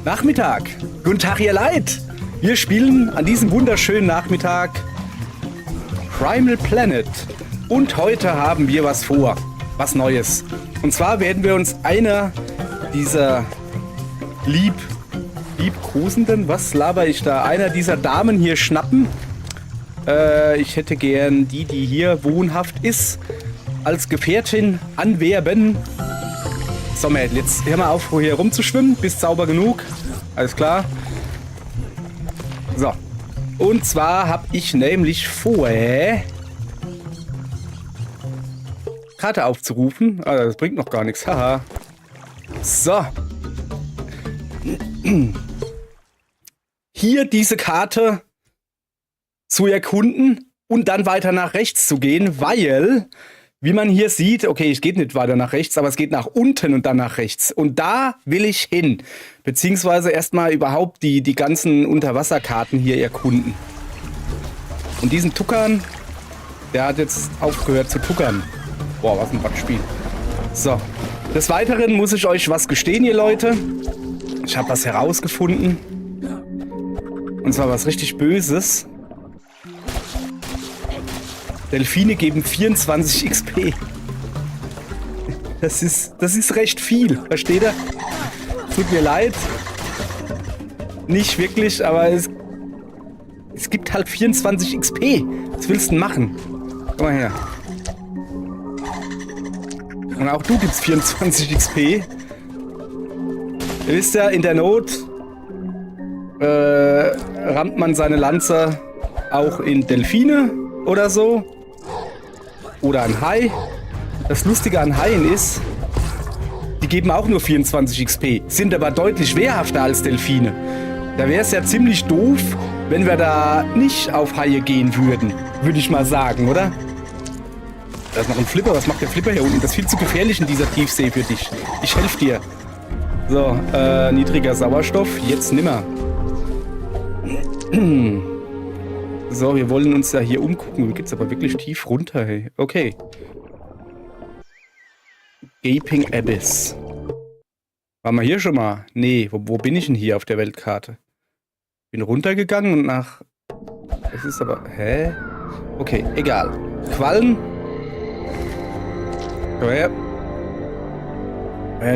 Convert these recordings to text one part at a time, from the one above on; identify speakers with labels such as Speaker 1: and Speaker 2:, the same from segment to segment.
Speaker 1: Nachmittag. Guten Tag, ihr Leid. Wir spielen an diesem wunderschönen Nachmittag Primal Planet. Und heute haben wir was vor. Was Neues. Und zwar werden wir uns einer dieser liebkosenden, was laber ich da? Einer dieser Damen hier schnappen. Ich hätte gern die hier wohnhaft ist, als Gefährtin anwerben. So, Mädel, jetzt hör mal auf, hier rumzuschwimmen. Bist sauber genug. Alles klar. So. Und zwar habe ich nämlich vor, Karte aufzurufen. Ah, das bringt noch gar nichts. Haha. So. Hier diese Karte zu erkunden und dann weiter nach rechts zu gehen, weil, wie man hier sieht, okay, es geht nicht weiter nach rechts, aber es geht nach unten und dann nach rechts. Und da will ich hin. Beziehungsweise erstmal überhaupt die ganzen Unterwasserkarten hier erkunden. Und diesen Tuckern, der hat jetzt aufgehört zu tuckern. Boah, was ein Backspiel. So. Des Weiteren muss ich euch was gestehen, ihr Leute. Ich habe was herausgefunden. Und zwar was richtig Böses. Delfine geben 24 XP. Das ist recht viel, versteht ihr? Tut mir leid. Nicht wirklich, aber es gibt halt 24 XP. Was willst du denn machen? Komm mal her. Und auch du gibst 24 XP. Ihr wisst ja, in der Not rammt man seine Lanze auch in Delfine oder so. Oder ein Hai. Das Lustige an Haien ist, die geben auch nur 24 XP, sind aber deutlich wehrhafter als Delfine. Da wäre es ja ziemlich doof, wenn wir da nicht auf Haie gehen würden, würde ich mal sagen, oder? Da ist noch ein Flipper. Was macht der Flipper hier unten? Das ist viel zu gefährlich in dieser Tiefsee für dich. Ich helfe dir. So, niedriger Sauerstoff. Jetzt nimmer. So, wir wollen uns ja hier umgucken. Hier geht's aber wirklich tief runter, hey. Okay. Gaping Abyss. Waren wir hier schon mal? Nee, wo bin ich denn hier auf der Weltkarte? Bin runtergegangen und nach... Es ist aber... Hä? Okay, egal. Quallen. Komm her.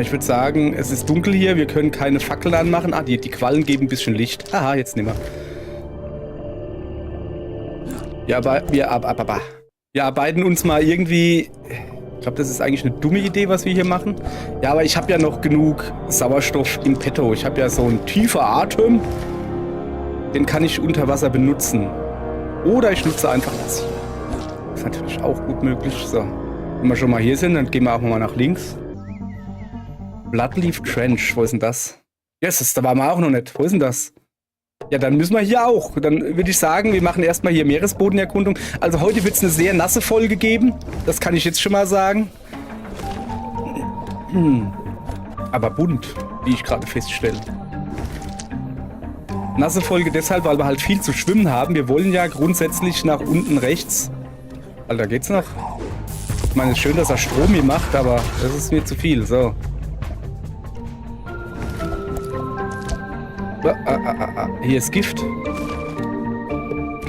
Speaker 1: Ich würde sagen, es ist dunkel hier. Wir können keine Fackeln anmachen. Ah, die Quallen geben ein bisschen Licht. Aha, jetzt nehmen wir. Ja, aber wir arbeiten uns mal irgendwie... Ich glaube, das ist eigentlich eine dumme Idee, was wir hier machen. Ja, aber ich habe ja noch genug Sauerstoff im Petto. Ich habe ja so einen tiefen Atem. Den kann ich unter Wasser benutzen. Oder ich nutze einfach das hier. Das ist natürlich auch gut möglich. So, wenn wir schon mal hier sind, dann gehen wir auch mal nach links. Bloodleaf Trench, wo ist denn das? Yes, da waren wir auch noch nicht. Wo ist denn das? Ja, dann müssen wir hier auch. Dann würde ich sagen, wir machen erstmal hier Meeresbodenerkundung. Also heute wird es eine sehr nasse Folge geben. Das kann ich jetzt schon mal sagen. Aber bunt, wie ich gerade feststelle. Nasse Folge deshalb, weil wir halt viel zu schwimmen haben. Wir wollen ja grundsätzlich nach unten rechts. Alter, geht's noch? Ich meine, es ist schön, dass er Strom hier macht, aber das ist mir zu viel. So. Hier ist Gift.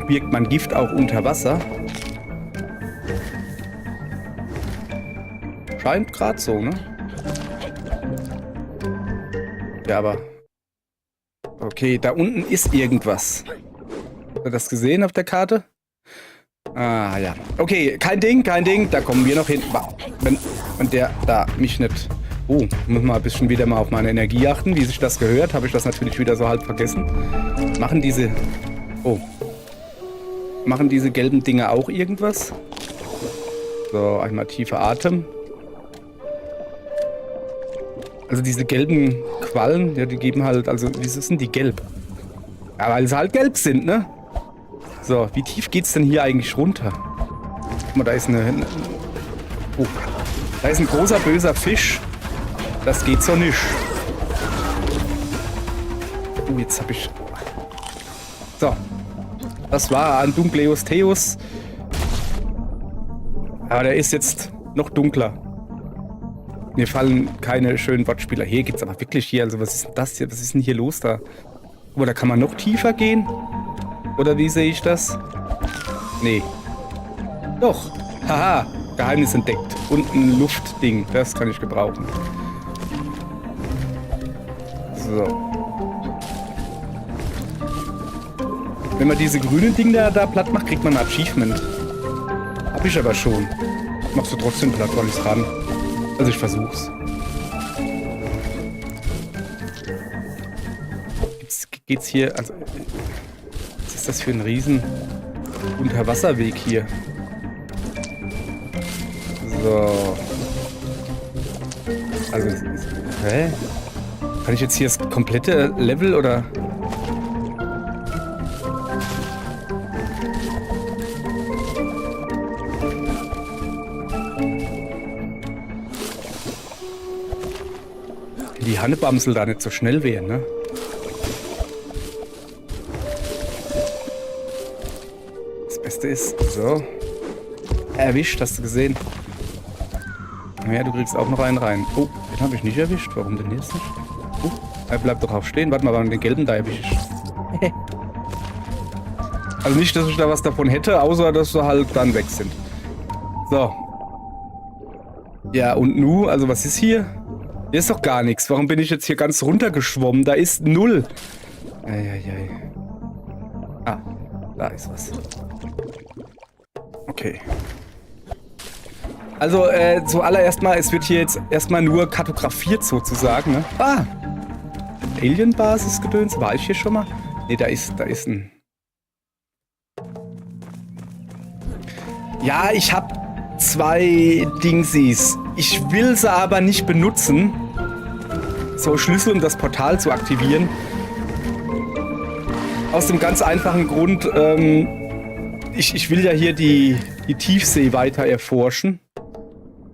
Speaker 1: Birgt man Gift auch unter Wasser? Scheint gerade so, ne? Ja, aber... Okay, da unten ist irgendwas. Habt ihr das gesehen auf der Karte? Ah, ja. Okay, kein Ding. Da kommen wir noch hin. Wenn der da mich nicht... Oh, muss mal ein bisschen wieder mal auf meine Energie achten. Wie sich das gehört, habe ich das natürlich wieder so halb vergessen. Machen diese gelben Dinge auch irgendwas? So, einmal tiefer Atem. Also diese gelben Quallen, ja, die geben halt, also, wieso sind die gelb? Ja, weil sie halt gelb sind, ne? So, wie tief geht's denn hier eigentlich runter? Guck mal, da ist da ist ein großer, böser Fisch. Das geht so nicht. Jetzt hab ich... So. Das war ein Dunkleosteus. Aber der ist jetzt noch dunkler. Mir fallen keine schönen Wortspieler. Hier gibt's aber wirklich hier, also was ist denn das hier? Was ist denn hier los da? Oder kann man noch tiefer gehen? Oder wie sehe ich das? Nee. Doch. Haha. Geheimnis entdeckt. Und ein Luftding. Das kann ich gebrauchen. So. Wenn man diese grünen Dinge da platt macht, kriegt man ein Achievement. Hab ich aber schon. Machst du trotzdem platt, weil ich's ran. Also ich versuch's. Geht's hier... Also, was ist das für ein riesen Unterwasserweg hier? So. Also... Hä? Kann ich jetzt hier das komplette Level oder... Die Hannebamsel da nicht so schnell wären, ne? Das Beste ist, so. Erwischt, hast du gesehen? Ja, du kriegst auch noch einen rein. Oh, den habe ich nicht erwischt. Warum denn jetzt nicht? Oh, er bleibt doch auch stehen. Warte mal, wann den gelben da erwische ich. Also nicht, dass ich da was davon hätte, außer dass sie halt dann weg sind. So. Ja, und nu, also was ist hier? Hier ist doch gar nichts. Warum bin ich jetzt hier ganz runtergeschwommen? Da ist 0. Eieiei. Ah, da ist was. Okay. Also, zuallererst mal, es wird hier jetzt erstmal nur kartografiert sozusagen, ne? Ah! Alien-Basis-Gedöns. War ich hier schon mal? Ne, da ist ein... Ja, ich hab 2 Dingsies. Ich will sie aber nicht benutzen. So, Schlüssel, um das Portal zu aktivieren. Aus dem ganz einfachen Grund, ich will ja hier die Tiefsee weiter erforschen.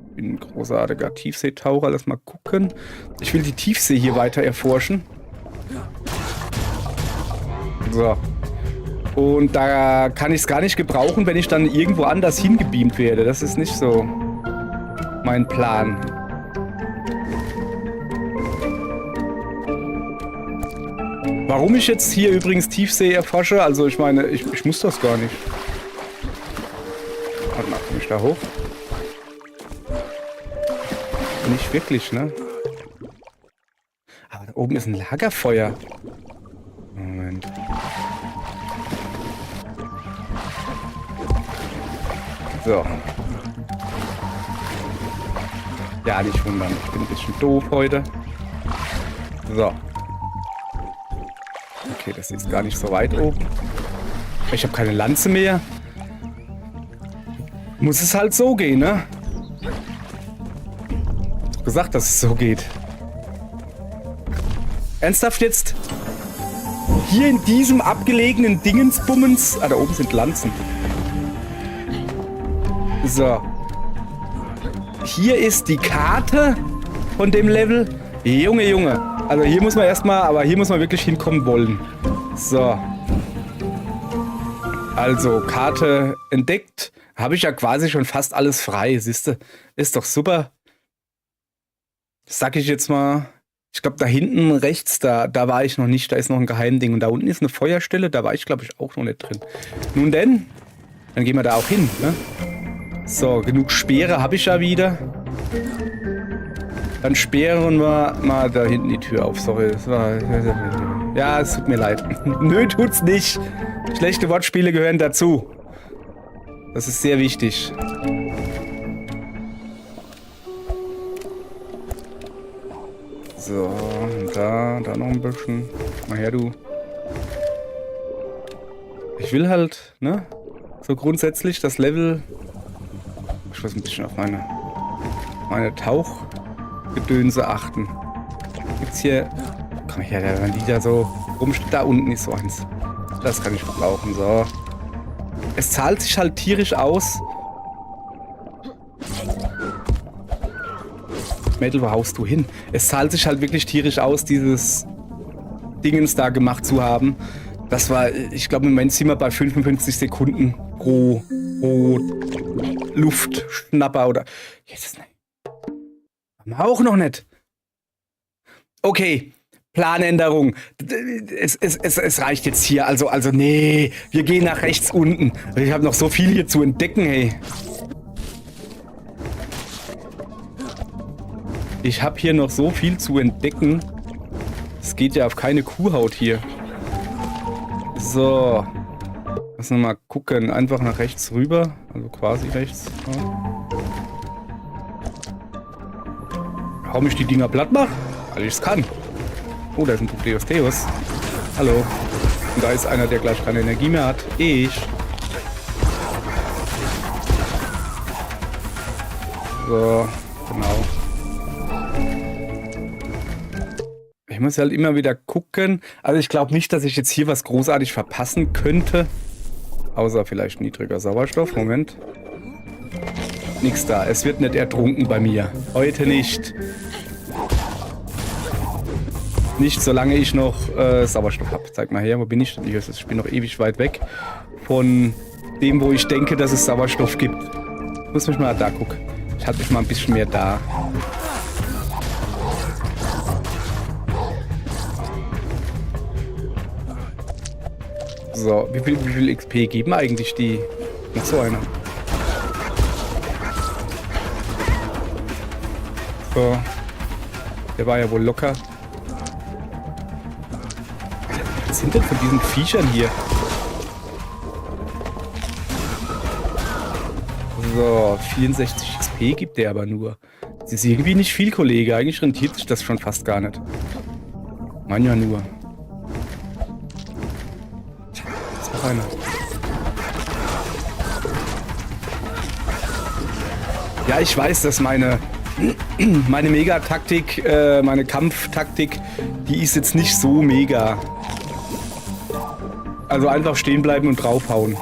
Speaker 1: Ich bin ein großartiger Tiefseetaucher, lass mal gucken. Ich will die Tiefsee hier weiter erforschen. So. Und da kann ich es gar nicht gebrauchen, wenn ich dann irgendwo anders hingebeamt werde. Das ist nicht so mein Plan. Warum ich jetzt hier übrigens Tiefsee erforsche, also ich meine, ich muss das gar nicht. Warte mal, komme ich da hoch? Nicht wirklich, ne? Aber da oben ist ein Lagerfeuer. Moment. So. Ja, nicht wundern. Ich bin ein bisschen doof heute. So. Okay, das ist gar nicht so weit oben. Ich habe keine Lanze mehr. Muss es halt so gehen, ne? Ich hab doch gesagt, dass es so geht. Ernsthaft jetzt? Hier in diesem abgelegenen Dingensbummens... Ah, da oben sind Lanzen. So. Hier ist die Karte von dem Level. Junge, Junge. Also hier muss man erstmal, aber hier muss man wirklich hinkommen wollen. So. Also, Karte entdeckt. Habe ich ja quasi schon fast alles frei. Siehste, ist doch super. Sag ich jetzt mal. Ich glaube, da hinten rechts, da war ich noch nicht. Da ist noch ein Geheimding. Und da unten ist eine Feuerstelle. Da war ich, glaube ich, auch noch nicht drin. Nun denn, dann gehen wir da auch hin, ne? So, genug Speere habe ich ja wieder. Dann sperren wir mal da hinten die Tür auf. Sorry, das war... Ja, es tut mir leid. Nö, tut's nicht. Schlechte Wortspiele gehören dazu. Das ist sehr wichtig. So, und da noch ein bisschen. Mal her, du. Ich will halt, ne? So grundsätzlich das Level... Ich muss ein bisschen auf meine Tauchgedönse achten. Gibt's hier... Komm her, wenn die da so rumsteht, da unten ist so eins. Das kann ich verbrauchen, so. Es zahlt sich halt tierisch aus. Mädel, wo haust du hin? Es zahlt sich halt wirklich tierisch aus, dieses Dingens da gemacht zu haben. Das war, ich glaube, im Moment sind wir bei 55 Sekunden pro Luftschnapper oder... Jetzt ist nicht. Haben wir auch noch nicht. Okay, Planänderung. Es reicht jetzt hier. Also nee, wir gehen nach rechts unten. Ich habe noch so viel hier zu entdecken, hey. Ich habe hier noch so viel zu entdecken. Es geht ja auf keine Kuhhaut hier. So. Lass uns mal gucken. Einfach nach rechts rüber. Also quasi rechts. Ja. Warum ich die Dinger platt mache? Weil ich es kann. Oh, da ist ein Theos. Hallo. Und da ist einer, der gleich keine Energie mehr hat. Ich. So, genau. Ich muss halt immer wieder gucken. Also ich glaube nicht, dass ich jetzt hier was großartig verpassen könnte. Außer vielleicht niedriger Sauerstoff. Moment. Nix da. Es wird nicht ertrunken bei mir. Heute nicht. Nicht, solange ich noch Sauerstoff habe. Zeig mal her, wo bin ich? Ich bin noch ewig weit weg von dem, wo ich denke, dass es Sauerstoff gibt. Ich muss mich mal da gucken. Ich halte mich mal ein bisschen mehr da. So, wie viel XP geben eigentlich die? Noch so einer. So. Der war ja wohl locker. Was sind denn von diesen Viechern hier? So, 64 XP gibt der aber nur. Das ist irgendwie nicht viel, Kollege. Eigentlich rentiert sich das schon fast gar nicht. Mann ja nur. Ist noch einer. Ja, ich weiß, dass meine Mega-Taktik, meine Kampftaktik, die ist jetzt nicht so mega. Also einfach stehen bleiben und draufhauen.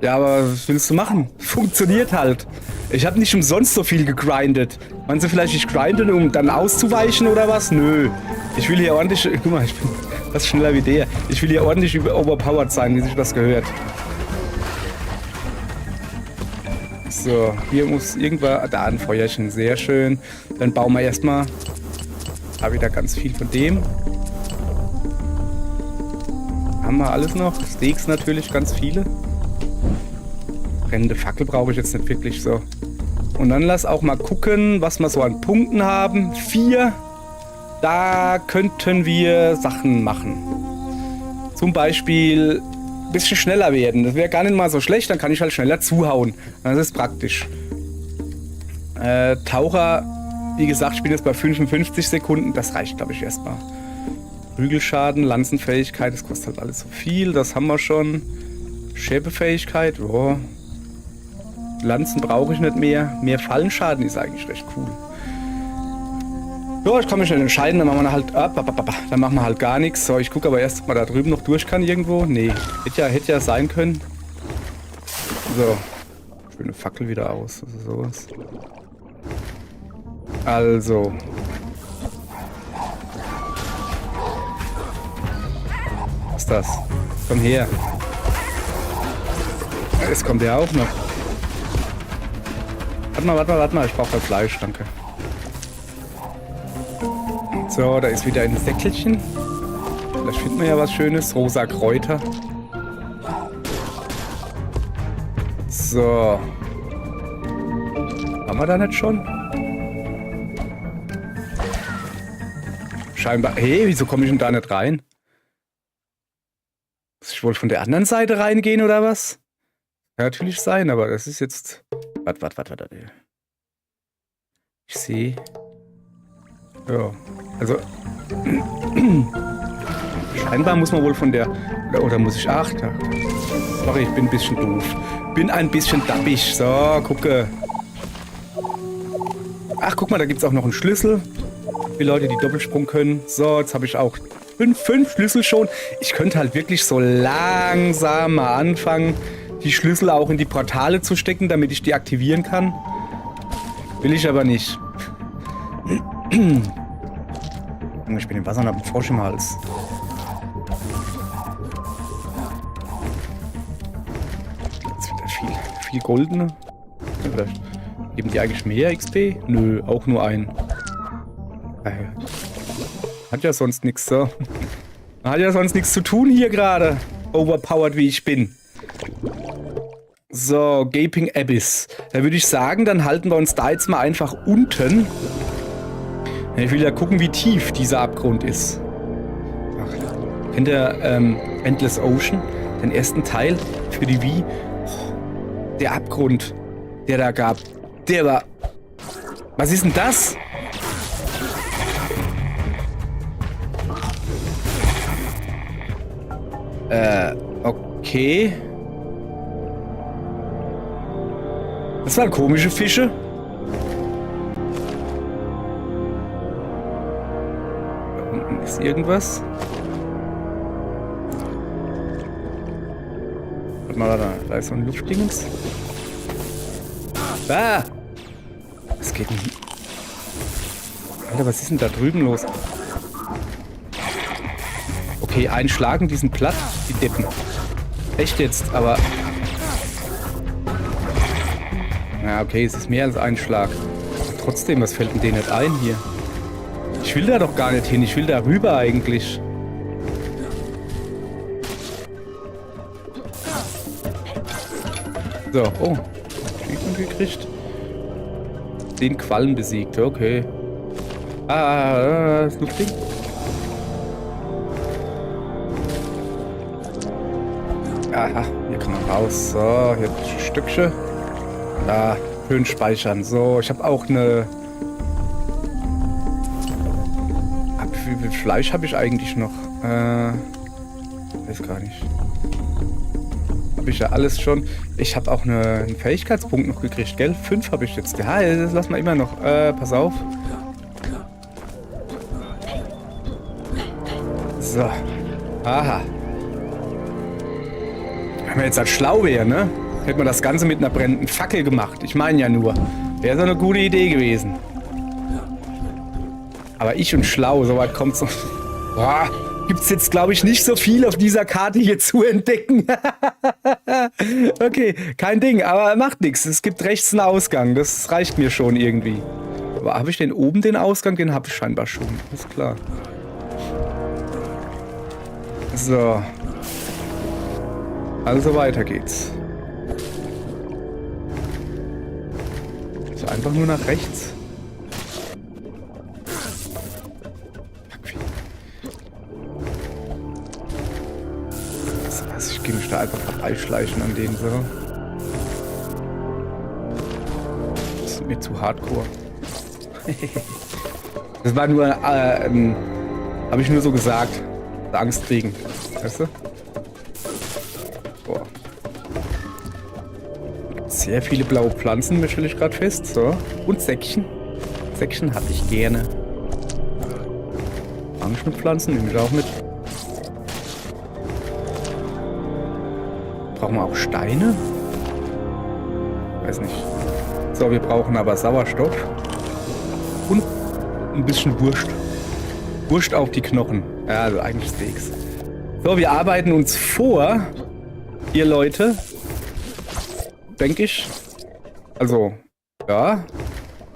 Speaker 1: Ja, aber was willst du machen? Funktioniert halt. Ich habe nicht umsonst so viel gegrindet. Meinst du vielleicht, ich grinde, um dann auszuweichen oder was? Nö. Ich will hier ordentlich... Guck mal, ich bin fast schneller wie der. Ich will hier ordentlich overpowered sein, wie sich das gehört. So, hier muss irgendwann... Da ein Feuerchen, sehr schön. Dann bauen wir erstmal... Da wieder ganz viel von dem. Haben wir alles noch? Steaks natürlich, ganz viele. Brennende Fackel brauche ich jetzt nicht wirklich so. Und dann lass auch mal gucken, was wir so an Punkten haben. 4. Da könnten wir Sachen machen. Zum Beispiel ein bisschen schneller werden. Das wäre gar nicht mal so schlecht, dann kann ich halt schneller zuhauen. Das ist praktisch. Taucher, wie gesagt, ich bin jetzt bei 55 Sekunden. Das reicht, glaube ich, erstmal. Prügelschaden, Lanzenfähigkeit, das kostet halt alles so viel. Das haben wir schon. Schäbefähigkeit, oh. Lanzen brauche ich nicht mehr. Mehr Fallenschaden ist eigentlich recht cool. Ja, ich kann mich schnell entscheiden, dann machen wir halt dann machen wir halt gar nichts. So, ich gucke aber erst, ob man da drüben noch durch kann irgendwo. Nee, hätte ja sein können. So. Schöne Fackel wieder aus. Also sowas. Also. Was ist das? Komm her. Jetzt kommt der auch noch. Warte mal, ich brauche das Fleisch, danke. So, da ist wieder ein Säckelchen. Vielleicht finden wir ja was Schönes. Rosa Kräuter. So. Haben wir da nicht schon? Scheinbar. Hey, wieso komme ich denn da nicht rein? Muss ich wohl von der anderen Seite reingehen oder was? Kann natürlich sein, aber das ist jetzt... Warte. Ich sehe... Ja, also... Scheinbar muss man wohl von der... Oder muss ich... Ach, da... Sorry, ich bin ein bisschen doof. Bin ein bisschen dappig. So, gucke. Ach, guck mal, da gibt es auch noch einen Schlüssel. Für Leute, die Doppelsprung können. So, jetzt habe ich auch 5 Schlüssel schon. Ich könnte halt wirklich so langsam mal anfangen, die Schlüssel auch in die Portale zu stecken, damit ich die aktivieren kann. Will ich aber nicht. Ich bin im Wasser und habe einen Frosch im Hals. Jetzt wieder viel goldene. Vielleicht Geben die eigentlich mehr XP? Nö, auch nur ein. Hat ja sonst nichts, so. Hat ja sonst nichts zu tun hier gerade. Overpowered wie ich bin. So, Gaping Abyss. Da würde ich sagen, dann halten wir uns da jetzt mal einfach unten. Ich will ja gucken, wie tief dieser Abgrund ist. Ach, kennt ihr Endless Ocean? Den ersten Teil für die Wii? Oh, der Abgrund, der da gab, der war... Was ist denn das? Okay. Das waren komische Fische. Da unten ist irgendwas. Warte mal, da ist so ein Luftdingens. Ah! Was geht denn hier? Alter, was ist denn da drüben los? Okay, einschlagen, die sind platt, die Deppen. Echt jetzt, aber... Ja, okay, es ist mehr als ein Schlag. Aber trotzdem, was fällt denn denen nicht ein hier? Ich will da doch gar nicht hin, ich will da rüber eigentlich. So, oh. Achievement gekriegt. Den Quallen besiegt, okay. Das Luftding. Aha, hier kann man raus. So, hier ein Stückchen. Da, schön speichern. So, ich habe auch eine... Wie viel Fleisch habe ich eigentlich noch? Weiß gar nicht. Habe ich ja alles schon. Ich habe auch einen Fähigkeitspunkt noch gekriegt, gell? 5 habe ich jetzt. Ja, das lassen wir immer noch. Pass auf. So. Aha. Wenn wir jetzt als schlau wäre, ne? Hätte man das Ganze mit einer brennenden Fackel gemacht. Ich meine ja nur. Wäre so eine gute Idee gewesen. Aber ich und schlau, soweit kommt es noch. Boah, gibt es jetzt, glaube ich, nicht so viel auf dieser Karte hier zu entdecken. Okay, kein Ding, aber macht nichts. Es gibt rechts einen Ausgang. Das reicht mir schon irgendwie. Aber habe ich den oben, den Ausgang? Den habe ich scheinbar schon. Ist klar. So. Also weiter geht's. So einfach nur nach rechts. Also ich gehe mich da einfach vorbeischleichen an denen so. Das ist mir zu hardcore. Das war nur, habe ich nur so gesagt. Angst kriegen. Weißt du? Boah. Sehr viele blaue Pflanzen, stelle ich gerade fest. So. Und Säckchen. Säckchen hatte ich gerne. Orangenpflanzen nehme ich auch mit. Brauchen wir auch Steine? Weiß nicht. So, wir brauchen aber Sauerstoff. Und ein bisschen Wurst. Wurst auf die Knochen. Ja, also eigentlich Steaks. So, wir arbeiten uns vor, ihr Leute. Denke ich. Also, ja.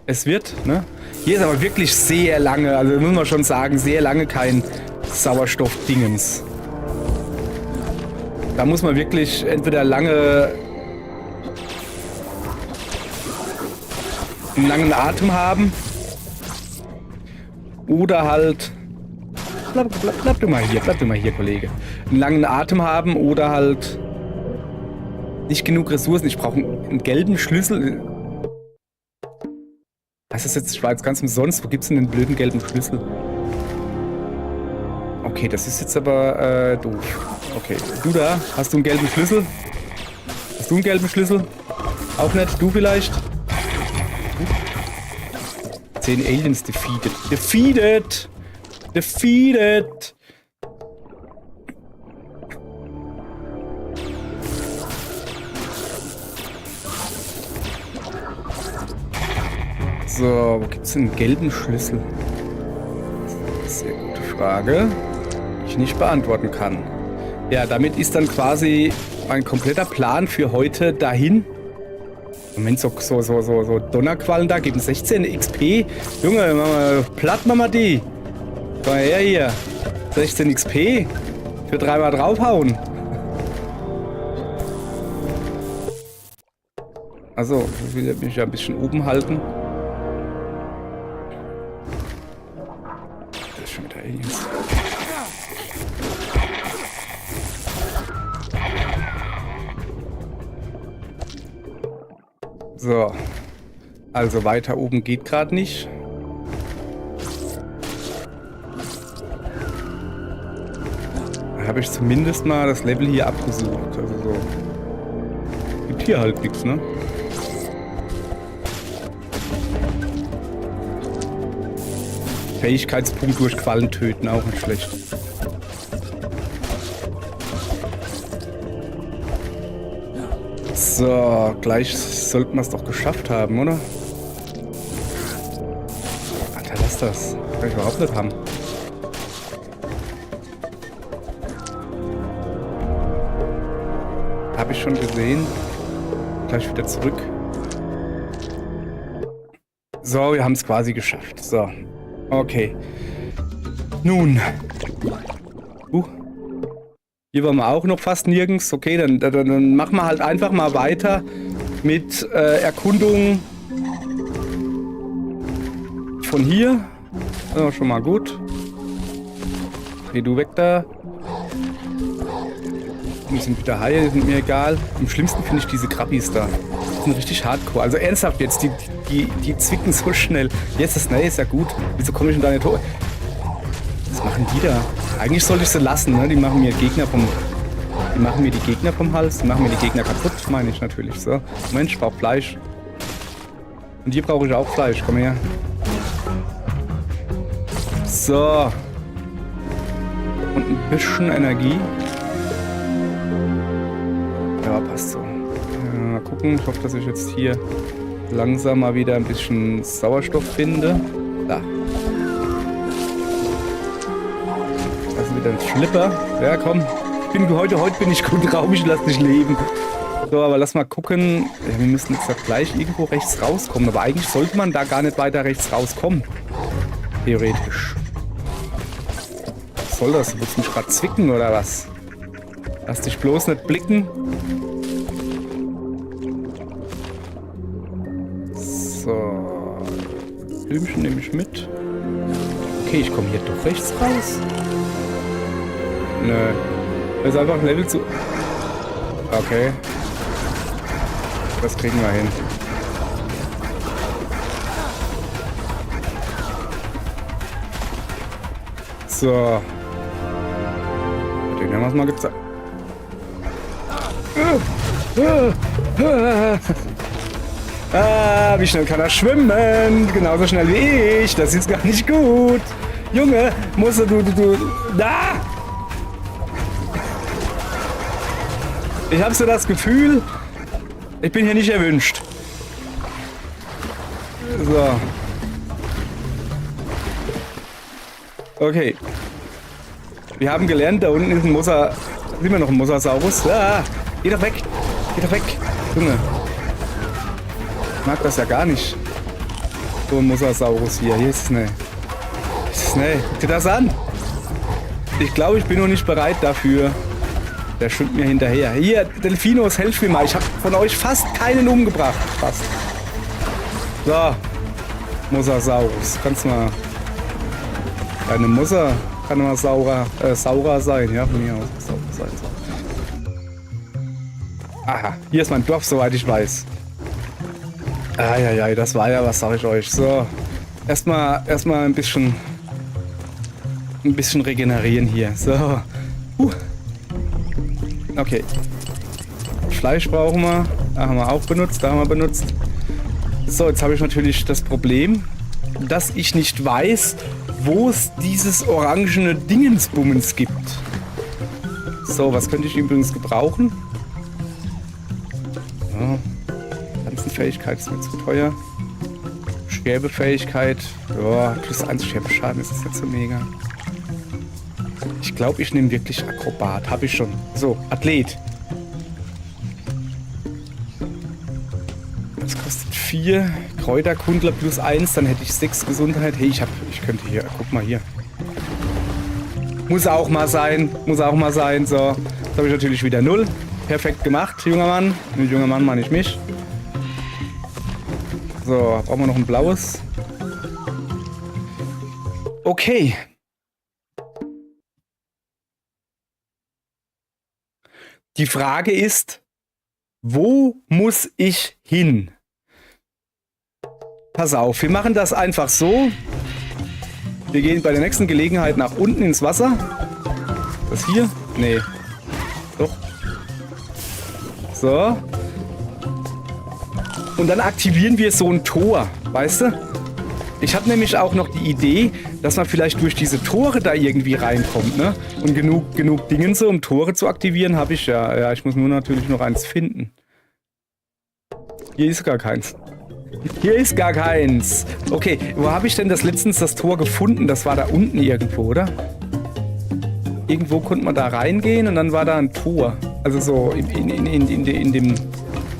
Speaker 1: Es wird, ne? Hier ist aber wirklich sehr lange, also muss man schon sagen, sehr lange kein Sauerstoff-Dingens. Da muss man wirklich entweder einen langen Atem haben. Oder halt... Bleib du mal hier, Kollege. Einen langen Atem haben oder halt nicht genug Ressourcen. Ich brauche einen gelben Schlüssel. Was ist jetzt? Ich war jetzt ganz umsonst. Wo gibt's denn den blöden gelben Schlüssel? Okay, das ist jetzt aber doof. Okay, du da, hast du einen gelben Schlüssel? Hast du einen gelben Schlüssel? Auch nicht? Du vielleicht? 10 Aliens defeated. Defeated! Defeated! So, wo gibt's denn einen gelben Schlüssel? Sehr gute Frage, die ich nicht beantworten kann. Ja, damit ist dann quasi mein kompletter Plan für heute dahin. Moment, so Donnerquallen da geben 16 XP. Junge, platt machen wir die. Komm mal her hier. 16 XP. Für 3-mal draufhauen. Also, ich will mich ja ein bisschen oben halten. Das ist schon wieder Aliens. So. Also weiter oben geht gerade nicht. Da habe ich zumindest mal das Level hier abgesucht. Also so. Gibt hier halt nichts, ne? Fähigkeitspunkt durch Quallen töten, auch nicht schlecht. So, gleich sollten wir es doch geschafft haben, oder? Alter, lass das. Kann ich überhaupt nicht haben. Habe ich schon gesehen. Gleich wieder zurück. So, wir haben es quasi geschafft. So. Okay. Nun. Hier waren wir auch noch fast nirgends. Okay, dann machen wir halt einfach mal weiter mit Erkundung von hier. Ja, schon mal gut. Geh du weg da. Die sind wieder Haie, die sind mir egal. Am schlimmsten finde ich diese Krabbis da. Die sind richtig hardcore. Also ernsthaft jetzt, die zwicken so schnell. Jetzt ist ist ja gut. Wieso komme ich denn da nicht hoch? Was machen die da? Eigentlich sollte ich sie lassen, ne? Die machen mir die Gegner vom Hals, die machen mir die Gegner kaputt, meine ich natürlich. So, Moment, ich brauche Fleisch. Und hier brauche ich auch Fleisch, komm her. So. Und ein bisschen Energie. Ja, passt so. Mal gucken, ich hoffe, dass ich jetzt hier langsam mal wieder ein bisschen Sauerstoff finde. Da. Das ist wieder ein Schlipper. Ja, komm. Heute bin ich gut drauf, ich lass dich leben. So, aber lass mal gucken. Ja, wir müssen jetzt gleich irgendwo rechts rauskommen. Aber eigentlich sollte man da gar nicht weiter rechts rauskommen. Theoretisch. Was soll das? Willst du mich gerade zwicken oder was? Lass dich bloß nicht blicken. So. Blümchen nehme ich mit. Okay, ich komme hier doch rechts raus. Nö. Das ist einfach ein Level zu... Okay. Das kriegen wir hin. So. Den haben wir es mal gezeigt. Ah, wie schnell kann er schwimmen? Genauso schnell wie ich. Das ist gar nicht gut. Junge, musst du... Da! Ich habe so das Gefühl, ich bin hier nicht erwünscht. So. Okay. Wir haben gelernt, da unten ist ein Mosa... Sieht man noch ein Mosasaurus? Ah, geh doch weg. Geh doch weg. Junge. Ich mag das ja gar nicht. So ein Mosasaurus hier. Hier ist es ne. Guck dir das an. Ich glaube, ich bin noch nicht bereit dafür. Der schwimmt mir hinterher. Hier, Delfinos, helft mir mal. Ich habe von euch fast keinen umgebracht. Fast. So. Mosasaurus. Kannst mal... Eine Mosa kann mal saurer sein. Ja, von mir aus. Saurer sein. Aha. Hier ist mein Dorf, soweit ich weiß. Eieiei, das war ja was, sag ich euch. So. Erstmal ein bisschen regenerieren hier. So. Okay. Fleisch brauchen wir. Da haben wir auch benutzt. Da haben wir benutzt. So, jetzt habe ich natürlich das Problem, dass ich nicht weiß, wo es dieses orangene Dingensbummens gibt. So, was könnte ich übrigens gebrauchen? Ja. Pflanzenfähigkeit ist mir zu teuer. Sterbefähigkeit. Ja, plus 1 Sterbeschaden ist jetzt nicht so mega. Ich glaube, ich nehme wirklich Akrobat. Habe ich schon. So, Athlet. 4, Kräuterkundler +1, dann hätte ich 6 Gesundheit. Hey, ich könnte hier, guck mal hier. Muss auch mal sein, So, jetzt habe ich natürlich wieder 0. Perfekt gemacht, junger Mann. Mit junger Mann meine ich mich. So, brauchen wir noch ein blaues. Okay. Die Frage ist, wo muss ich hin? Pass auf, wir machen das einfach so. Wir gehen bei der nächsten Gelegenheit nach unten ins Wasser. Das hier? Nee. Doch. So. Und dann aktivieren wir so ein Tor, weißt du? Ich habe nämlich auch noch die Idee, dass man vielleicht durch diese Tore da irgendwie reinkommt, ne? Und genug Dingen so, um Tore zu aktivieren, habe ich ja. Ja, ich muss nur natürlich noch eins finden. Hier ist gar keins. Hier ist gar keins. Okay, wo habe ich denn letztens das Tor gefunden? Das war da unten irgendwo, oder? Irgendwo konnte man da reingehen und dann war da ein Tor. Also so in dem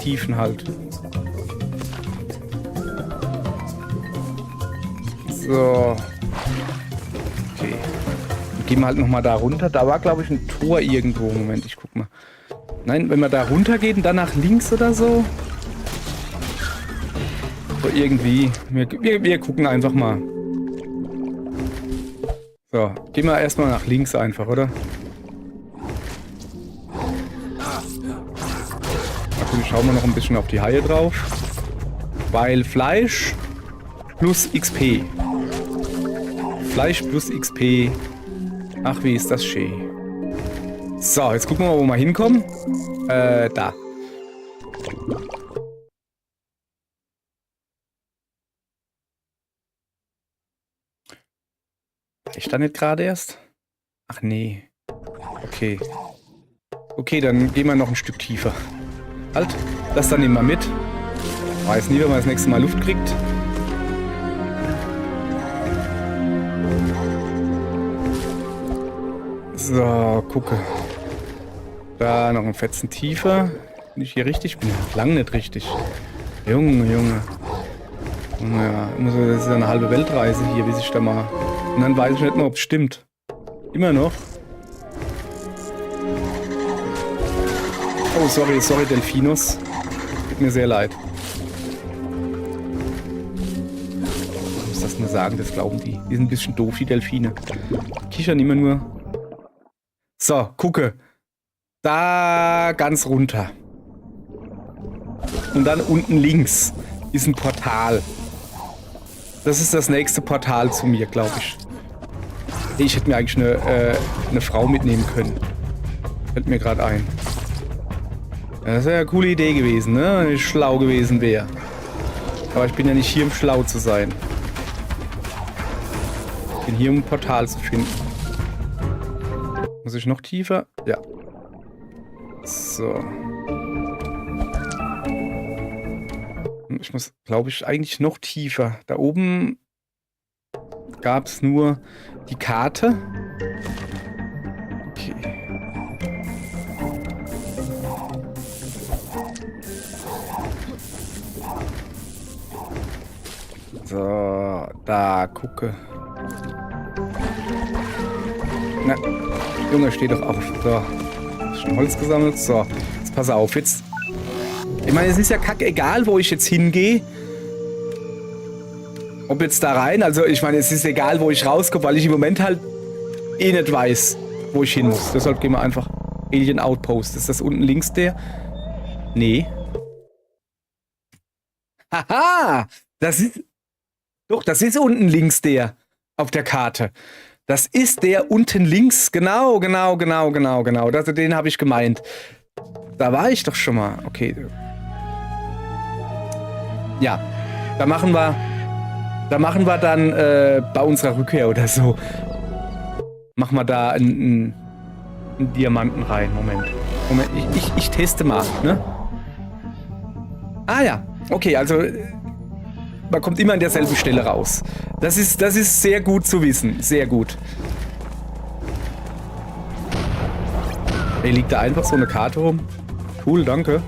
Speaker 1: Tiefen halt. So. Okay. Dann gehen wir halt nochmal da runter. Da war, glaube ich, ein Tor irgendwo. Moment, ich guck mal. Nein, wenn wir da runter gehen, dann nach links oder so. So irgendwie. Wir gucken einfach mal. So, gehen wir erstmal nach links einfach, oder? Natürlich schauen wir noch ein bisschen auf die Haie drauf. Weil Fleisch plus XP. Fleisch plus XP. Ach, wie ist das schön. So, jetzt gucken wir mal, wo wir hinkommen. Da. War ich da nicht gerade erst? Ach nee. Okay. Okay, dann gehen wir noch ein Stück tiefer. Halt, das dann nehmen wir mit. Weiß nie, wenn man das nächste Mal Luft kriegt. So, gucke. Da noch ein Fetzen tiefer. Bin ich hier richtig? Bin ich lang nicht richtig. Junge. Ja, das ist ja eine halbe Weltreise hier, bis ich da mal... Und dann weiß ich nicht mehr, ob es stimmt. Immer noch. Oh, sorry, Delfinos. Tut mir sehr leid. Ich muss das nur sagen, das glauben die. Die sind ein bisschen doof, die Delfine. Die kichern immer nur. So, gucke. Da ganz runter. Und dann unten links ist ein Portal. Das ist das nächste Portal zu mir, glaube ich. Ich hätte mir eigentlich eine Frau mitnehmen können. Fällt mir gerade ein. Das wäre eine coole Idee gewesen, ne? Wenn ich schlau gewesen wäre. Aber ich bin ja nicht hier, um schlau zu sein. Ich bin hier, um ein Portal zu finden. Muss ich noch tiefer? Ja. So. Ich muss, glaube ich, eigentlich noch tiefer. Da oben gab es nur die Karte. Okay. So, da gucke. Na, Junge, steh doch auf. So. Schon Holz gesammelt. So, jetzt pass auf. Jetzt. Ich meine, es ist ja kackegal, wo ich jetzt hingehe. Ob jetzt da rein. Also, ich meine, es ist egal, wo ich rauskomme, weil ich im Moment halt eh nicht weiß, wo ich hin muss. Deshalb gehen wir einfach Alien Outpost. Ist das unten links der? Nee. Haha! Das ist. Doch, das ist unten links der auf der Karte. Das ist der unten links. Genau. Den habe ich gemeint. Da war ich doch schon mal. Okay. Ja. Da machen wir dann bei unserer Rückkehr oder so. Machen wir da einen Diamanten rein. Moment. Ich teste mal, ne? Ah ja. Okay, also man kommt immer an derselben Stelle raus. Das ist sehr gut zu wissen. Sehr gut. Hier liegt da einfach so eine Karte rum. Cool, danke.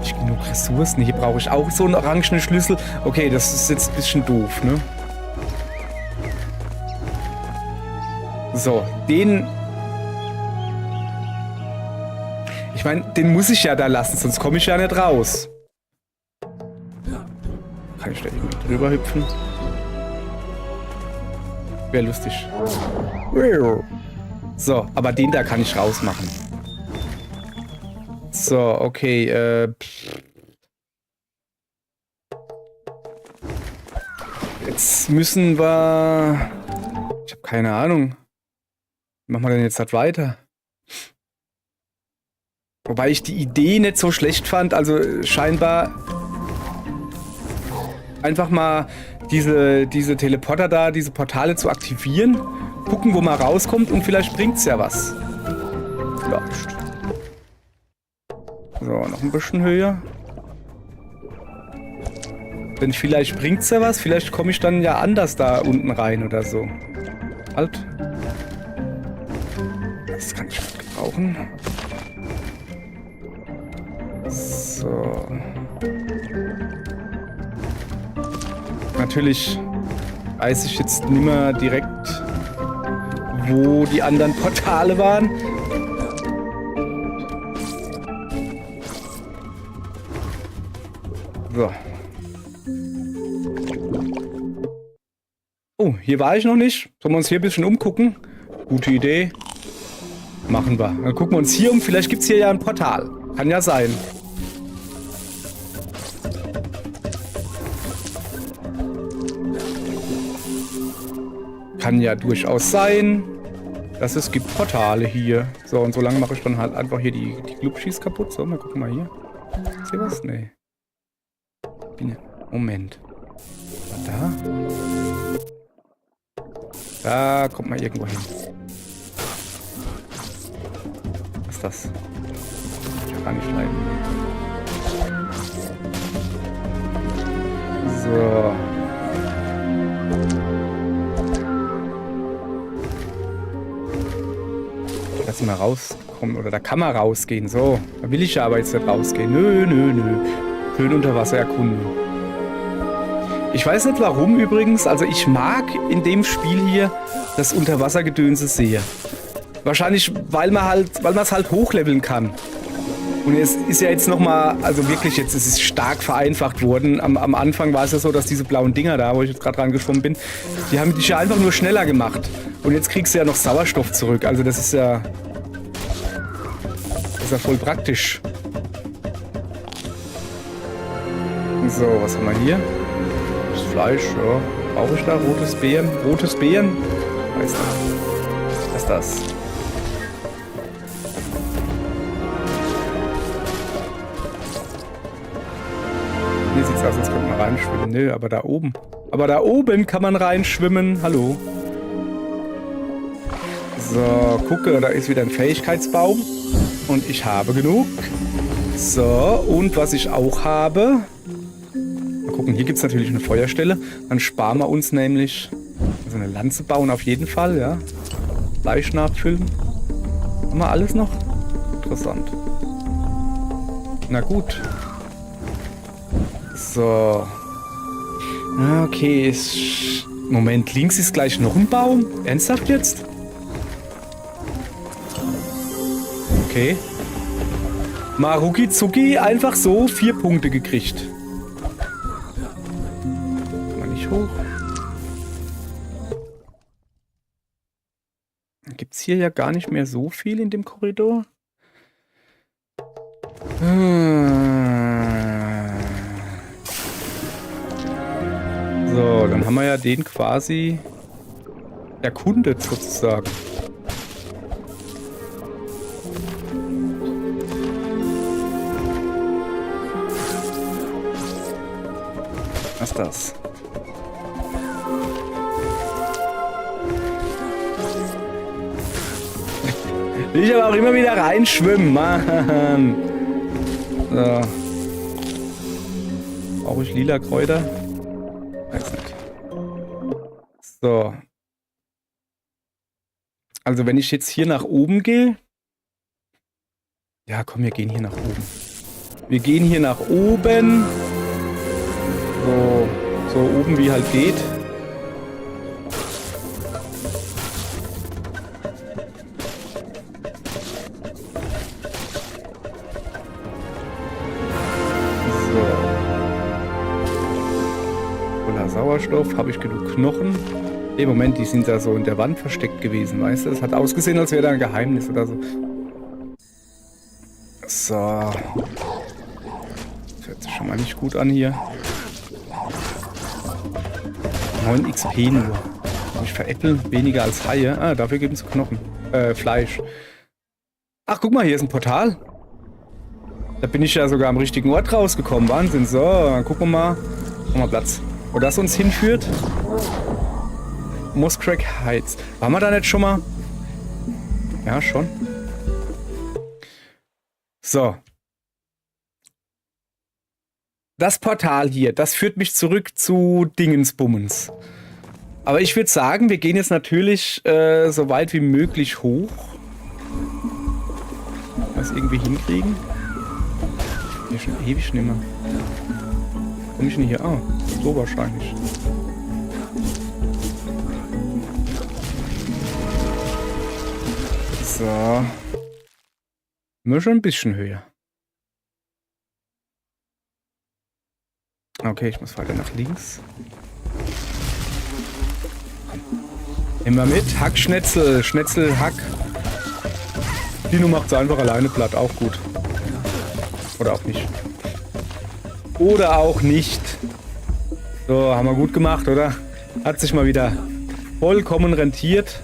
Speaker 1: Nicht genug Ressourcen. Hier brauche ich auch so einen orangenen Schlüssel. Okay, das ist jetzt ein bisschen doof, ne? So, den... Ich meine, den muss ich ja da lassen, sonst komme ich ja nicht raus. Kann ich da irgendwie drüber hüpfen? Wäre lustig. So, aber den da kann ich rausmachen. So, okay, jetzt müssen wir... Ich habe keine Ahnung. Wie machen wir denn jetzt das weiter? Wobei ich die Idee nicht so schlecht fand, also scheinbar einfach mal diese Teleporter da, diese Portale zu aktivieren, gucken, wo man rauskommt und vielleicht bringt's ja was. Vielleicht. So, noch ein bisschen höher. Denn vielleicht bringt's ja was, vielleicht komme ich dann ja anders da unten rein oder so. Halt. Das kann ich nicht gebrauchen. So. Natürlich weiß ich jetzt nicht mehr direkt, wo die anderen Portale waren. So. Oh, hier war ich noch nicht. Sollen wir uns hier ein bisschen umgucken? Gute Idee. Machen wir. Dann gucken wir uns hier um. Vielleicht gibt es hier ja ein Portal. Kann ja sein. Kann ja durchaus sein, dass es gibt Portale hier. So, und so lange mache ich dann halt einfach hier die Glubschis kaputt. So, mal gucken mal hier. Ist hier was? Nee. Moment. Da? Da kommt man irgendwo hin. Was ist das? Ich kann nicht leiden. So. Lass mal rauskommen. Oder da kann man rausgehen. So. Da will ich ja aber jetzt nicht rausgehen. Nö, nö, nö. Schön unter Wasser erkunden. Ich weiß nicht warum übrigens. Also ich mag in dem Spiel hier das Unterwassergedönse sehr. Wahrscheinlich, weil man es halt hochleveln kann. Und es ist ja jetzt nochmal, also wirklich jetzt, es ist stark vereinfacht worden. Am Anfang war es ja so, dass diese blauen Dinger da, wo ich jetzt gerade rangeschwommen bin, die haben dich ja einfach nur schneller gemacht. Und jetzt kriegst du ja noch Sauerstoff zurück. Also das ist ja voll praktisch. So, was haben wir hier? Das Fleisch, ja. Brauche ich da rotes Beeren? Rotes Beeren? Was ist das? Was ist das? Hier sieht es aus, als könnte man reinschwimmen. Nö, aber da oben. Aber da oben kann man reinschwimmen. Hallo. So, gucke, da ist wieder ein Fähigkeitsbaum. Und ich habe genug. So, und was ich auch habe... Mal gucken, hier gibt es natürlich eine Feuerstelle. Dann sparen wir uns nämlich... Also eine Lanze bauen auf jeden Fall, ja. Fleisch nachfüllen. Haben wir alles noch? Interessant. Na gut. So. Okay, Moment, links ist gleich noch ein Baum? Ernsthaft jetzt? Okay. Maruki Zuki einfach so 4 Punkte gekriegt. Kann man nicht hoch. Gibt es hier ja gar nicht mehr so viel in dem Korridor. So, dann haben wir ja den quasi erkundet sozusagen. Was ist das? Will ich aber auch immer wieder reinschwimmen, Mann. So. Brauche ich lila Kräuter? Weiß nicht. So. Also wenn ich jetzt hier nach oben gehe. Ja, komm, wir gehen hier nach oben. Wir gehen hier nach oben. So oben wie halt geht. Sauerstoff, habe ich genug Knochen? Im Moment, die sind da so in der Wand versteckt gewesen, weißt du? Das hat ausgesehen, als wäre da ein Geheimnis oder so. So. Das hört sich schon mal nicht gut an hier. 9 XP nur. Ich veräppeln weniger als Haie. Ah, dafür geben sie Knochen. Fleisch. Ach, guck mal, hier ist ein Portal. Da bin ich ja sogar am richtigen Ort rausgekommen. Wahnsinn. So, dann gucken wir mal. Machen wir Platz. Wo das uns hinführt? Muskrat Heights. Waren wir da nicht schon mal? Ja, schon. So. Das Portal hier, das führt mich zurück zu Dingensbummens. Aber ich würde sagen, wir gehen jetzt natürlich so weit wie möglich hoch. Das irgendwie hinkriegen. Hier schon ewig nimmer. Komm ich denn hier? Ah, so wahrscheinlich. So. Nur schon ein bisschen höher. Okay, ich muss weiter nach links. Immer mit. Hackschnetzel. Schnetzel, Hack. Dino macht es einfach alleine platt. Auch gut. Oder auch nicht. Oder auch nicht. So, haben wir gut gemacht, oder? Hat sich mal wieder vollkommen rentiert.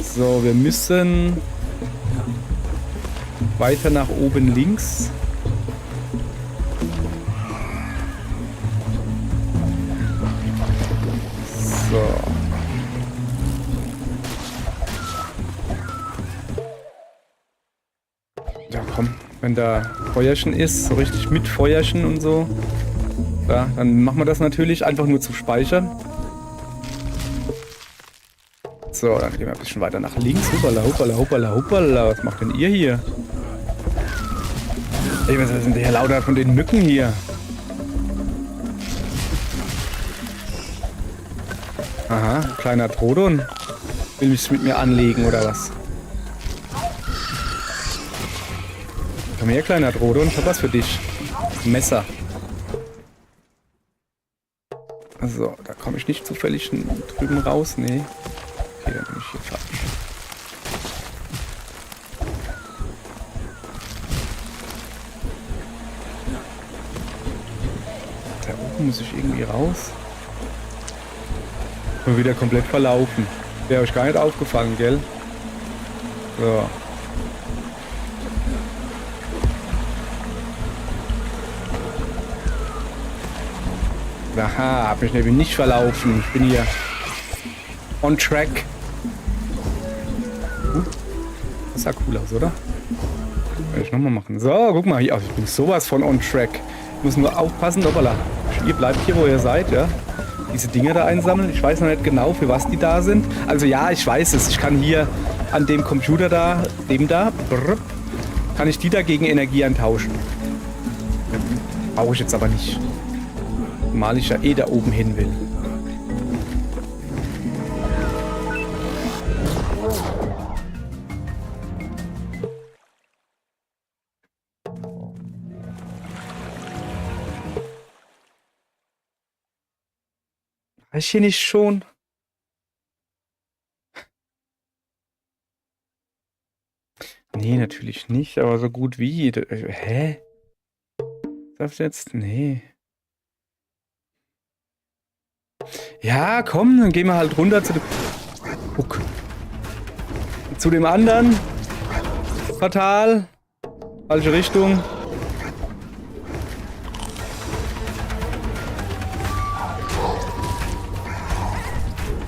Speaker 1: So, wir müssen weiter nach oben links. So. Ja, komm. Wenn da Feuerchen ist, so richtig mit Feuerchen und so, ja, dann machen wir das natürlich einfach nur zum Speichern. So, dann gehen wir ein bisschen weiter nach links. Hoppala, hoppala, hoppala, hoppala. Was macht denn ihr hier? Ey, was sind hier lauter von den Mücken hier? Aha, kleiner Trodon. Will mich mit mir anlegen, oder was? Komm her, kleiner Trodon. Ich hab was für dich. Messer. Also, da komme ich nicht zufällig drüben raus. Nee. Okay, dann bin ich hier falsch. Da oben muss ich irgendwie raus. Mal wieder komplett verlaufen. Wäre euch gar nicht aufgefallen, gell? So. Aha, hab mich nämlich nicht verlaufen. Ich bin hier on track. Das sah cool aus, oder? Will ich nochmal machen. So, guck mal hier. Ich bin sowas von on track. Ich muss nur aufpassen, hoppala. Ihr bleibt hier, wo ihr seid, ja. Diese Dinger da einsammeln. Ich weiß noch nicht genau, für was die da sind. Also ja, ich weiß es. Ich kann hier an dem Computer da, kann ich die da gegen Energie eintauschen. Brauche ich jetzt aber nicht. Zumal ich ja eh da oben hin will. War ich hier nicht schon? Nee, natürlich nicht, aber so gut wie. Hä? Darf ich jetzt? Nee. Ja, komm, dann gehen wir halt runter zu dem... Guck. Zu dem anderen. Fatal. Falsche Richtung.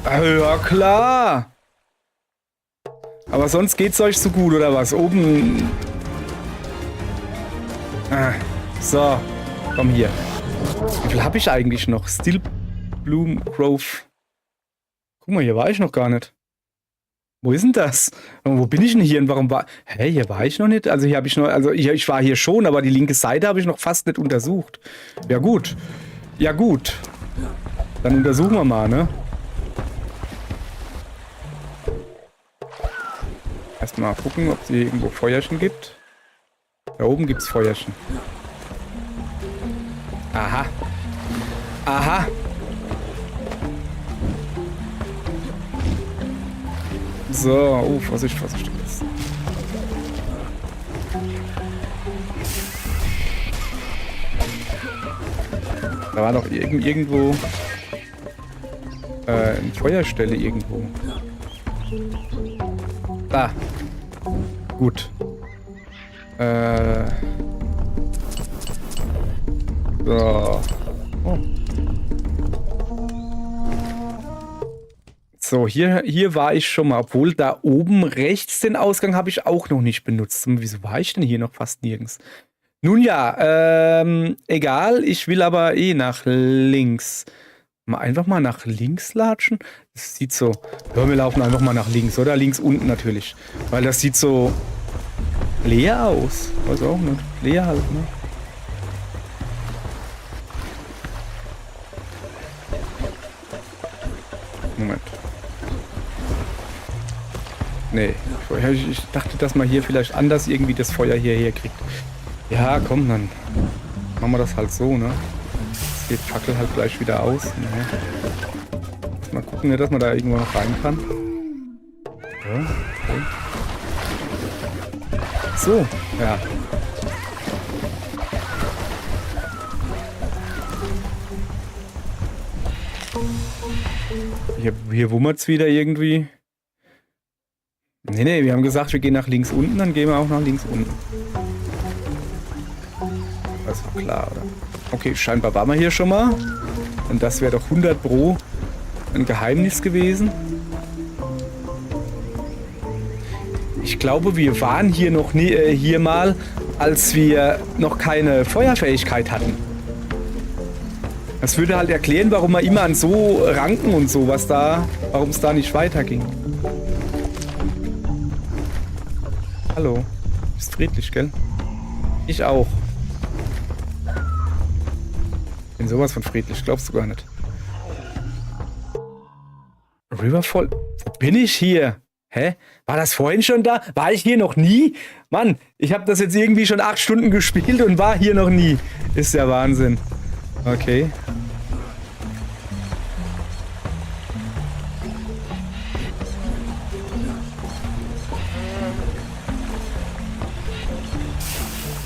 Speaker 1: Ja, klar. Aber sonst geht's euch so gut, oder was? Oben... Ah, so. Komm hier. Wie viel habe ich eigentlich noch? Still Bloom Grove. Guck mal, hier war ich noch gar nicht. Wo ist denn das? Und wo bin ich denn hier und warum war... Hä, hier war ich noch nicht? Also hier habe ich noch... Also ich war hier schon, aber die linke Seite habe ich noch fast nicht untersucht. Ja gut. Ja gut. Dann untersuchen wir mal, ne? Erstmal gucken, ob es hier irgendwo Feuerchen gibt. Da oben gibt es Feuerchen. Aha. Aha. So, Vorsicht, Vorsicht. Da war doch irgendwo eine Feuerstelle irgendwo. Da. Gut. So. Oh. So, hier war ich schon mal. Obwohl, da oben rechts den Ausgang habe ich auch noch nicht benutzt. Und wieso war ich denn hier noch fast nirgends? Nun ja, egal. Ich will aber nach links. Einfach mal nach links latschen. Das sieht so... Ja, wir laufen einfach mal nach links, oder? Links unten natürlich. Weil das sieht so leer aus. Weiß auch nicht. Leer halt, ne? Moment. Nee, ich dachte, dass man hier vielleicht anders irgendwie das Feuer hierher kriegt. Ja, komm, dann machen wir das halt so, ne? Jetzt geht die Fackel halt gleich wieder aus. Ne? Mal gucken, ne, dass man da irgendwo noch rein kann. Ja, okay. So, ja. Hier wummert's wieder irgendwie. Nee, wir haben gesagt, wir gehen nach links unten, dann gehen wir auch nach links unten. Das war klar, oder? Okay, scheinbar waren wir hier schon mal. Und das wäre doch 100 Pro ein Geheimnis gewesen. Ich glaube, wir waren hier noch nie, hier mal, als wir noch keine Feuerfähigkeit hatten. Das würde halt erklären, warum wir immer an so Ranken und sowas da, warum es da nicht weiterging. Hallo. Bist friedlich, gell? Ich auch. Bin sowas von friedlich, glaubst du gar nicht. Riverfall. Wo bin ich hier? Hä? War das vorhin schon da? War ich hier noch nie? Mann, ich habe das jetzt irgendwie schon 8 Stunden gespielt und war hier noch nie. Ist ja Wahnsinn. Okay.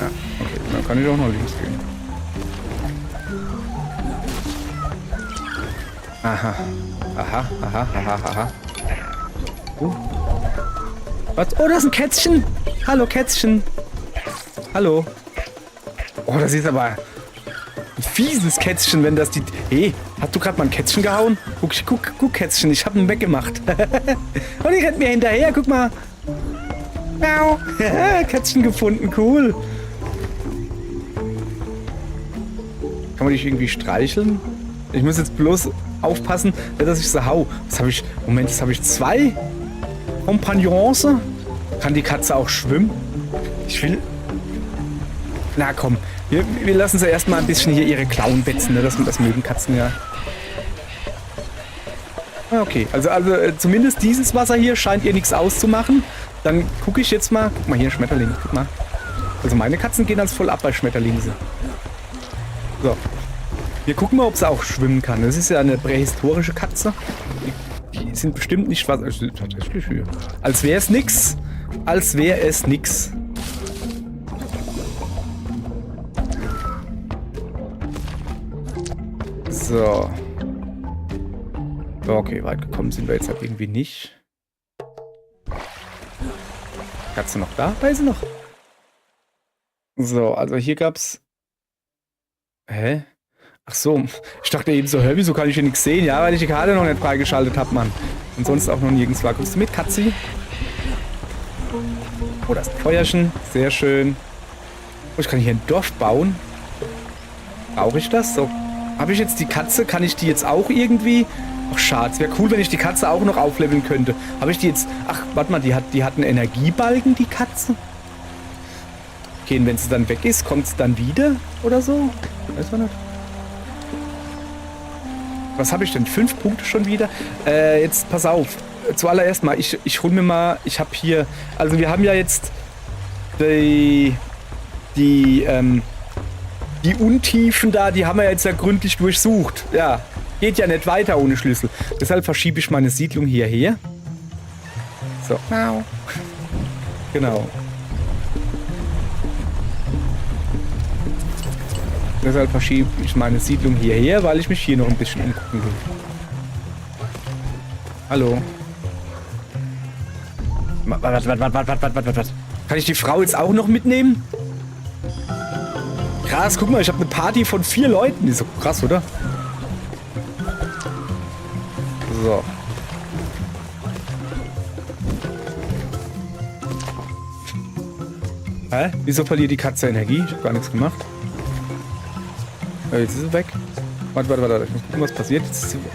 Speaker 1: Ah, okay, dann kann ich auch noch links gehen. Aha. Aha, aha, aha, aha. Was? Oh, da ist ein Kätzchen. Hallo, Kätzchen. Hallo. Oh, das ist aber ein fieses Kätzchen, wenn das die... Hey, hast du gerade mal ein Kätzchen gehauen? Guck, Kätzchen, ich habe ihn weggemacht. Und die rennt mir hinterher, guck mal. Miau. Kätzchen gefunden, cool. Kann man dich irgendwie streicheln? Ich muss jetzt bloß aufpassen, dass ich so hau. Was habe ich? Moment, jetzt habe ich 2 Kompagnons. Kann die Katze auch schwimmen? Ich will... Na komm, wir lassen sie erstmal ein bisschen hier ihre Klauen wetzen, ne? Das mögen Katzen ja. Okay, also zumindest dieses Wasser hier scheint ihr nichts auszumachen. Dann gucke ich jetzt mal... Guck mal hier, Schmetterling, guck mal. Also meine Katzen gehen ganz voll ab bei Schmetterlingen. So. Wir gucken mal, ob sie auch schwimmen kann. Das ist ja eine prähistorische Katze. Die sind bestimmt nicht was... Also tatsächlich hier. Als wäre es nix. Als wäre es nix. So. Okay, weit gekommen sind wir jetzt halt irgendwie nicht. Katze noch da? Da ist sie noch. So, also hier gab's... Hä? Ach so, ich dachte eben so, hä, wieso kann ich hier nichts sehen? Ja, weil ich die Karte noch nicht freigeschaltet habe, Mann. Und sonst auch noch nirgends war. Kommst du mit, Katzi? Oh, da ist ein Feuerchen. Sehr schön. Oh, ich kann hier ein Dorf bauen. Brauche ich das? So. Habe ich jetzt die Katze? Kann ich die jetzt auch irgendwie Ach, schade. Es wäre cool, wenn ich die Katze auch noch aufleveln könnte. Habe ich die jetzt... Ach, warte mal, die hat einen Energiebalken, die Katze? Okay, und wenn sie dann weg ist, kommt es dann wieder oder so? Weiß man nicht. Was habe ich denn? 5 Punkte schon wieder? Jetzt pass auf. Zuallererst mal, ich hol mir mal... Ich habe hier... Also wir haben ja jetzt die Untiefen da, die haben wir jetzt ja gründlich durchsucht. Ja, geht ja nicht weiter ohne Schlüssel. Deshalb verschiebe ich meine Siedlung hierher. So. Genau. Deshalb verschiebe ich meine Siedlung hierher, weil ich mich hier noch ein bisschen umgucken will. Hallo. Was? Kann ich die Frau jetzt auch noch mitnehmen? Krass, guck mal, ich habe eine Party von 4 Leuten. Die ist so krass, oder? So. Hä? Wieso verliert die Katze Energie? Ich habe gar nichts gemacht. Jetzt ist sie weg. Warte. Ich muss gucken, was passiert. Jetzt ist sie weg.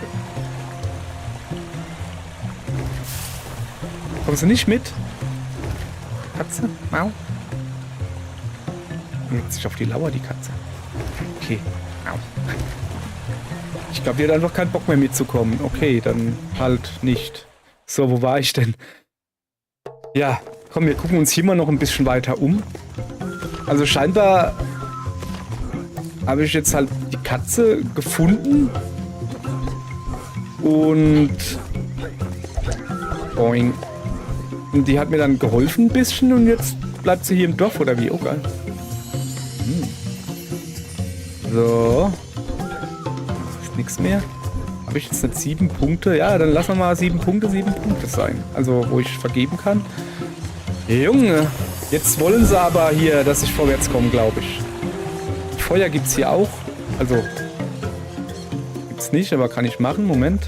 Speaker 1: Kommst du nicht mit? Katze? Mau. Legt sich auf die Lauer, die Katze. Okay. Au. Ich glaube, die hat einfach keinen Bock mehr mitzukommen. Okay, dann halt nicht. So, wo war ich denn? Ja, komm, wir gucken uns hier mal noch ein bisschen weiter um. Also scheinbar habe ich jetzt halt die Katze gefunden. Und boing. Und die hat mir dann geholfen ein bisschen und jetzt bleibt sie hier im Dorf, oder wie? Oh, geil. So. Ist nichts mehr. Habe ich jetzt nicht 7 Punkte? Ja, dann lassen wir mal 7 Punkte sein. Also, wo ich vergeben kann. Junge, jetzt wollen sie aber hier, dass ich vorwärts komme, glaube ich. Feuer gibt es hier auch. Also, gibt's nicht, aber kann ich machen. Moment.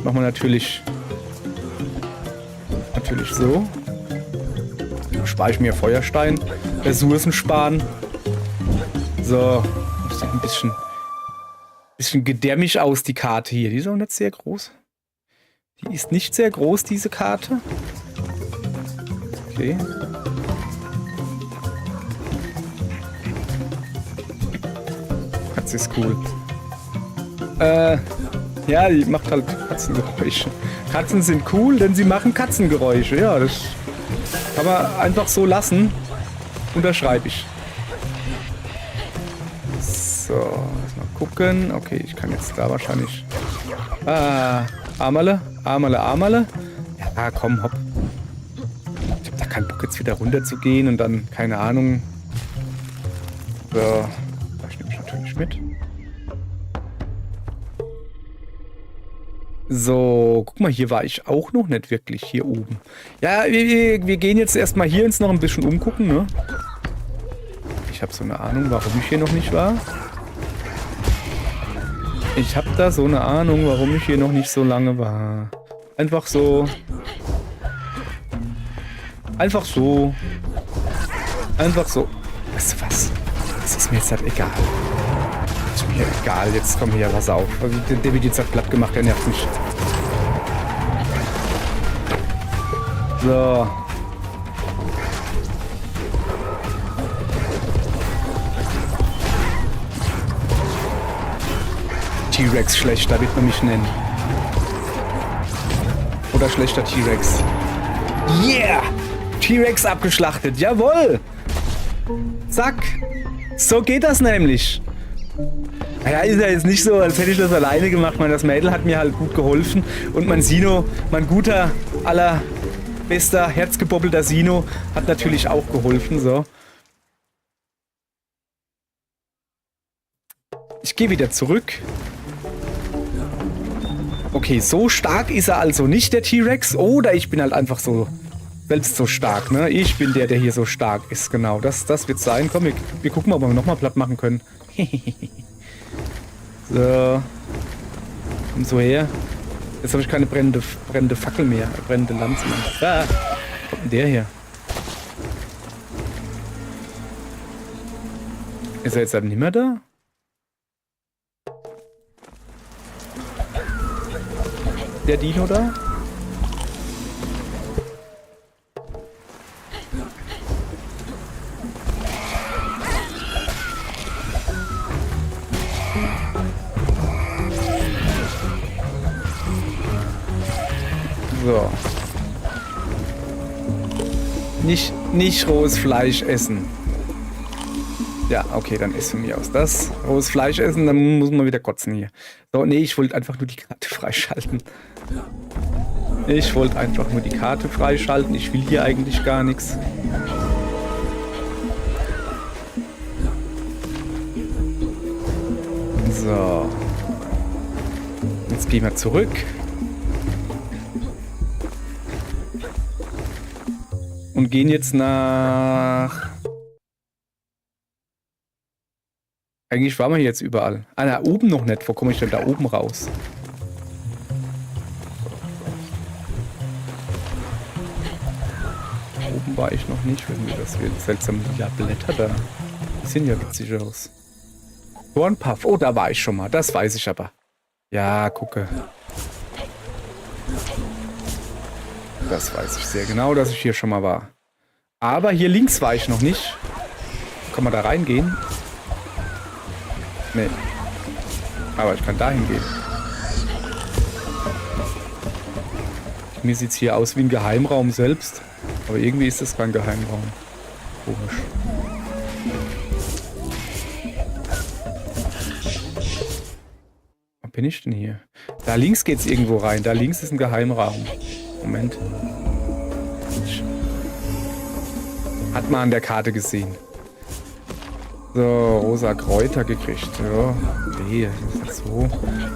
Speaker 1: Machen wir natürlich so. Spare ich mir Feuerstein. Ressourcen sparen. So. Das sieht ein bisschen gedämmig aus, die Karte hier. Die ist auch nicht sehr groß. Die ist nicht sehr groß, diese Karte. Okay. Katze ist cool. Ja, die macht halt Katzengeräusche. Katzen sind cool, denn sie machen Katzengeräusche. Ja, das kann man einfach so lassen. Unterschreibe ich. So, mal gucken. Okay, ich kann jetzt da wahrscheinlich... Amerle. Ja, komm, hopp. Ich hab da keinen Bock, jetzt wieder runter zu gehen und dann, keine Ahnung. So, das nehme ich natürlich mit. So, guck mal, hier war ich auch noch nicht wirklich, hier oben. Ja, wir gehen jetzt erstmal hier uns noch ein bisschen umgucken, ne? Ich habe so eine Ahnung, warum ich hier noch nicht war. Ich habe da so eine Ahnung, warum ich hier noch nicht so lange war. Einfach so. Einfach so. Einfach so. Weißt du was? Das ist mir jetzt halt egal. Ist mir egal, jetzt kommt hier was auf. Der wird jetzt halt platt gemacht, der nervt mich. So. T-Rex schlechter, wird man mich nennen. Oder schlechter T-Rex. Yeah! T-Rex abgeschlachtet, jawohl! Zack! So geht das nämlich. Naja, ist ja jetzt nicht so, als hätte ich das alleine gemacht. Das Mädel hat mir halt gut geholfen. Und mein Sino, mein guter, allerbester, herzgebobbelter Sino, hat natürlich auch geholfen. So. Ich gehe wieder zurück. Okay, so stark ist er also nicht, der T-Rex. Oder ich bin halt einfach so, selbst so stark, ne? Ich bin der hier so stark ist, genau. Das wird sein. Komm, wir gucken mal, ob wir nochmal platt machen können. So. Komm so her. Jetzt habe ich keine brennende Fackel mehr. Brennende Lanze mehr. Ah, wo kommt denn der her? Ist er jetzt halt nicht mehr da? der Dino da? So. Nicht rohes Fleisch essen. Ja, okay, dann ist von mir aus das. Rohes Fleisch essen, dann muss man wieder kotzen hier. So, nee, ich wollte einfach nur die Karte freischalten. Ich wollte einfach nur die Karte freischalten. Ich will hier eigentlich gar nichts. So. Jetzt gehen wir zurück. Und gehen jetzt nach... Eigentlich waren wir jetzt überall. Ah, da oben noch nicht. Wo komme ich denn da oben raus? Oben war ich noch nicht. Wenn wir das wird seltsam lila Blätter da. Die sehen ja witzig aus. Thornpuff. Oh, da war ich schon mal. Das weiß ich aber. Ja, gucke. Das weiß ich sehr genau, dass ich hier schon mal war. Aber hier links war ich noch nicht. Kann man da reingehen? Nee. Aber ich kann da hingehen. Mir sieht es hier aus wie ein Geheimraum selbst. Aber irgendwie ist das kein Geheimraum. Komisch. Wo bin ich denn hier? Da links geht's irgendwo rein. Da links ist ein Geheimraum. Moment. Hat man an der Karte gesehen. So, rosa Kräuter gekriegt. Ja, nee, das ist so.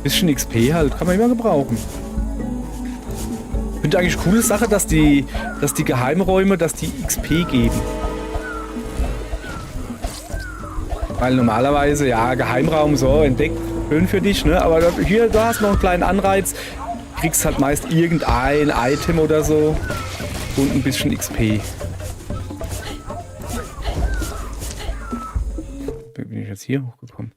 Speaker 1: Bisschen XP halt, kann man immer gebrauchen. Ich finde eigentlich eine coole Sache, dass die Geheimräume, dass die XP geben. Weil normalerweise, ja, Geheimraum so entdeckt, schön für dich, ne? Aber hier, da hast du noch einen kleinen Anreiz. Kriegst halt meist irgendein Item oder so und ein bisschen XP. Bin ich jetzt hier hochgekommen?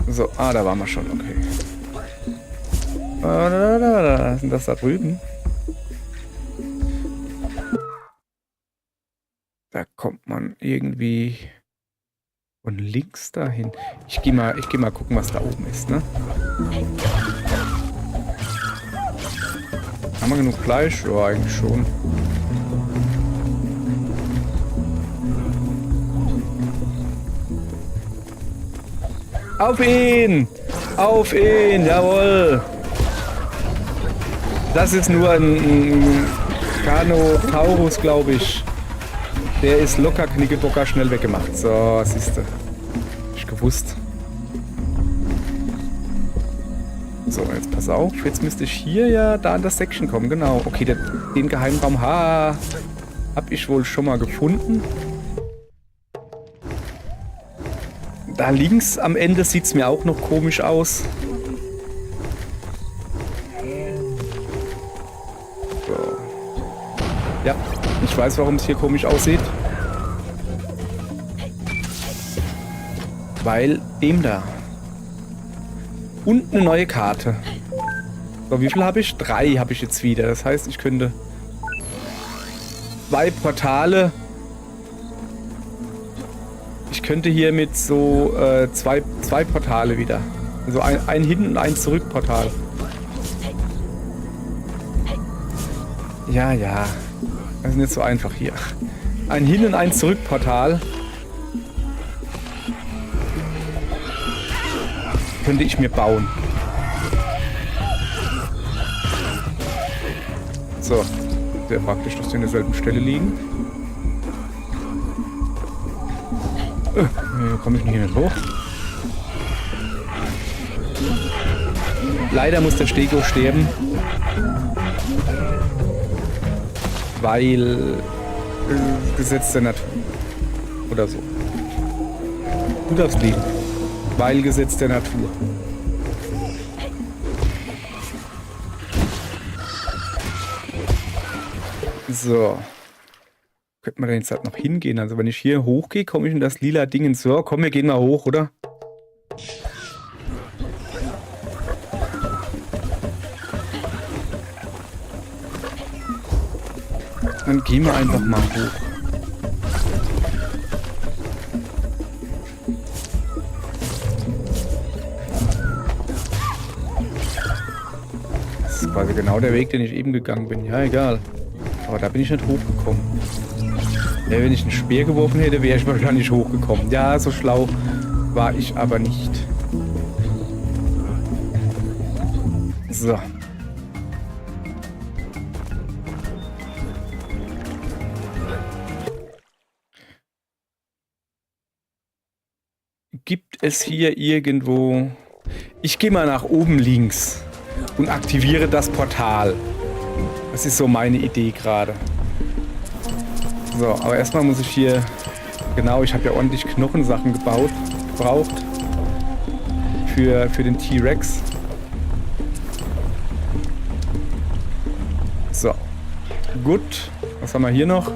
Speaker 1: So, da waren wir schon, okay. Was ist das da drüben? Da kommt man irgendwie von links dahin. Ich geh mal gucken, was da oben ist, ne? Haben wir genug Fleisch? Ja, eigentlich schon. Auf ihn! Auf ihn! Jawohl! Das ist nur ein Carnotaurus, glaube ich. Der ist locker knickebocker schnell weggemacht. So, siehst du. Ich gewusst. So, jetzt pass auf. Jetzt müsste ich hier ja da an das Section kommen. Genau. Okay, den Geheimraum habe ich wohl schon mal gefunden. Da links am Ende sieht es mir auch noch komisch aus. So. Ja, ich weiß, warum es hier komisch aussieht. Weil dem da. Und eine neue Karte. So, wie viel habe ich? 3 habe ich jetzt wieder. Das heißt, ich könnte 2 Portale... Ich könnte hier mit so zwei Portale wieder. Also ein Hin- und ein Zurück-Portal. Ja, ja. Das ist nicht so einfach hier. Ein Hin- und ein Zurück-Portal. Könnte ich mir bauen. So. Sehr praktisch, dass die an derselben Stelle liegen. Komme ich hier nicht hoch? Leider muss der Stego sterben. Weil Gesetz der Natur. Oder so. Du darfst liegen. Weil Gesetz der Natur. So. Könnte man denn jetzt halt noch hingehen? Also wenn ich hier hochgehe, komme ich in das lila Ding ins... So, komm, wir gehen mal hoch, oder? Dann gehen wir einfach mal hoch. Das ist quasi genau der Weg, den ich eben gegangen bin. Ja, egal. Aber da bin ich nicht hochgekommen. Ja, wenn ich einen Speer geworfen hätte, wäre ich wahrscheinlich hochgekommen. Ja, so schlau war ich aber nicht. So. Gibt es hier irgendwo... Ich gehe mal nach oben links und aktiviere das Portal. Das ist so meine Idee gerade. So, aber erstmal muss ich hier... Genau, ich habe ja ordentlich Knochensachen gebraucht. Für den T-Rex. So. Gut. Was haben wir hier noch?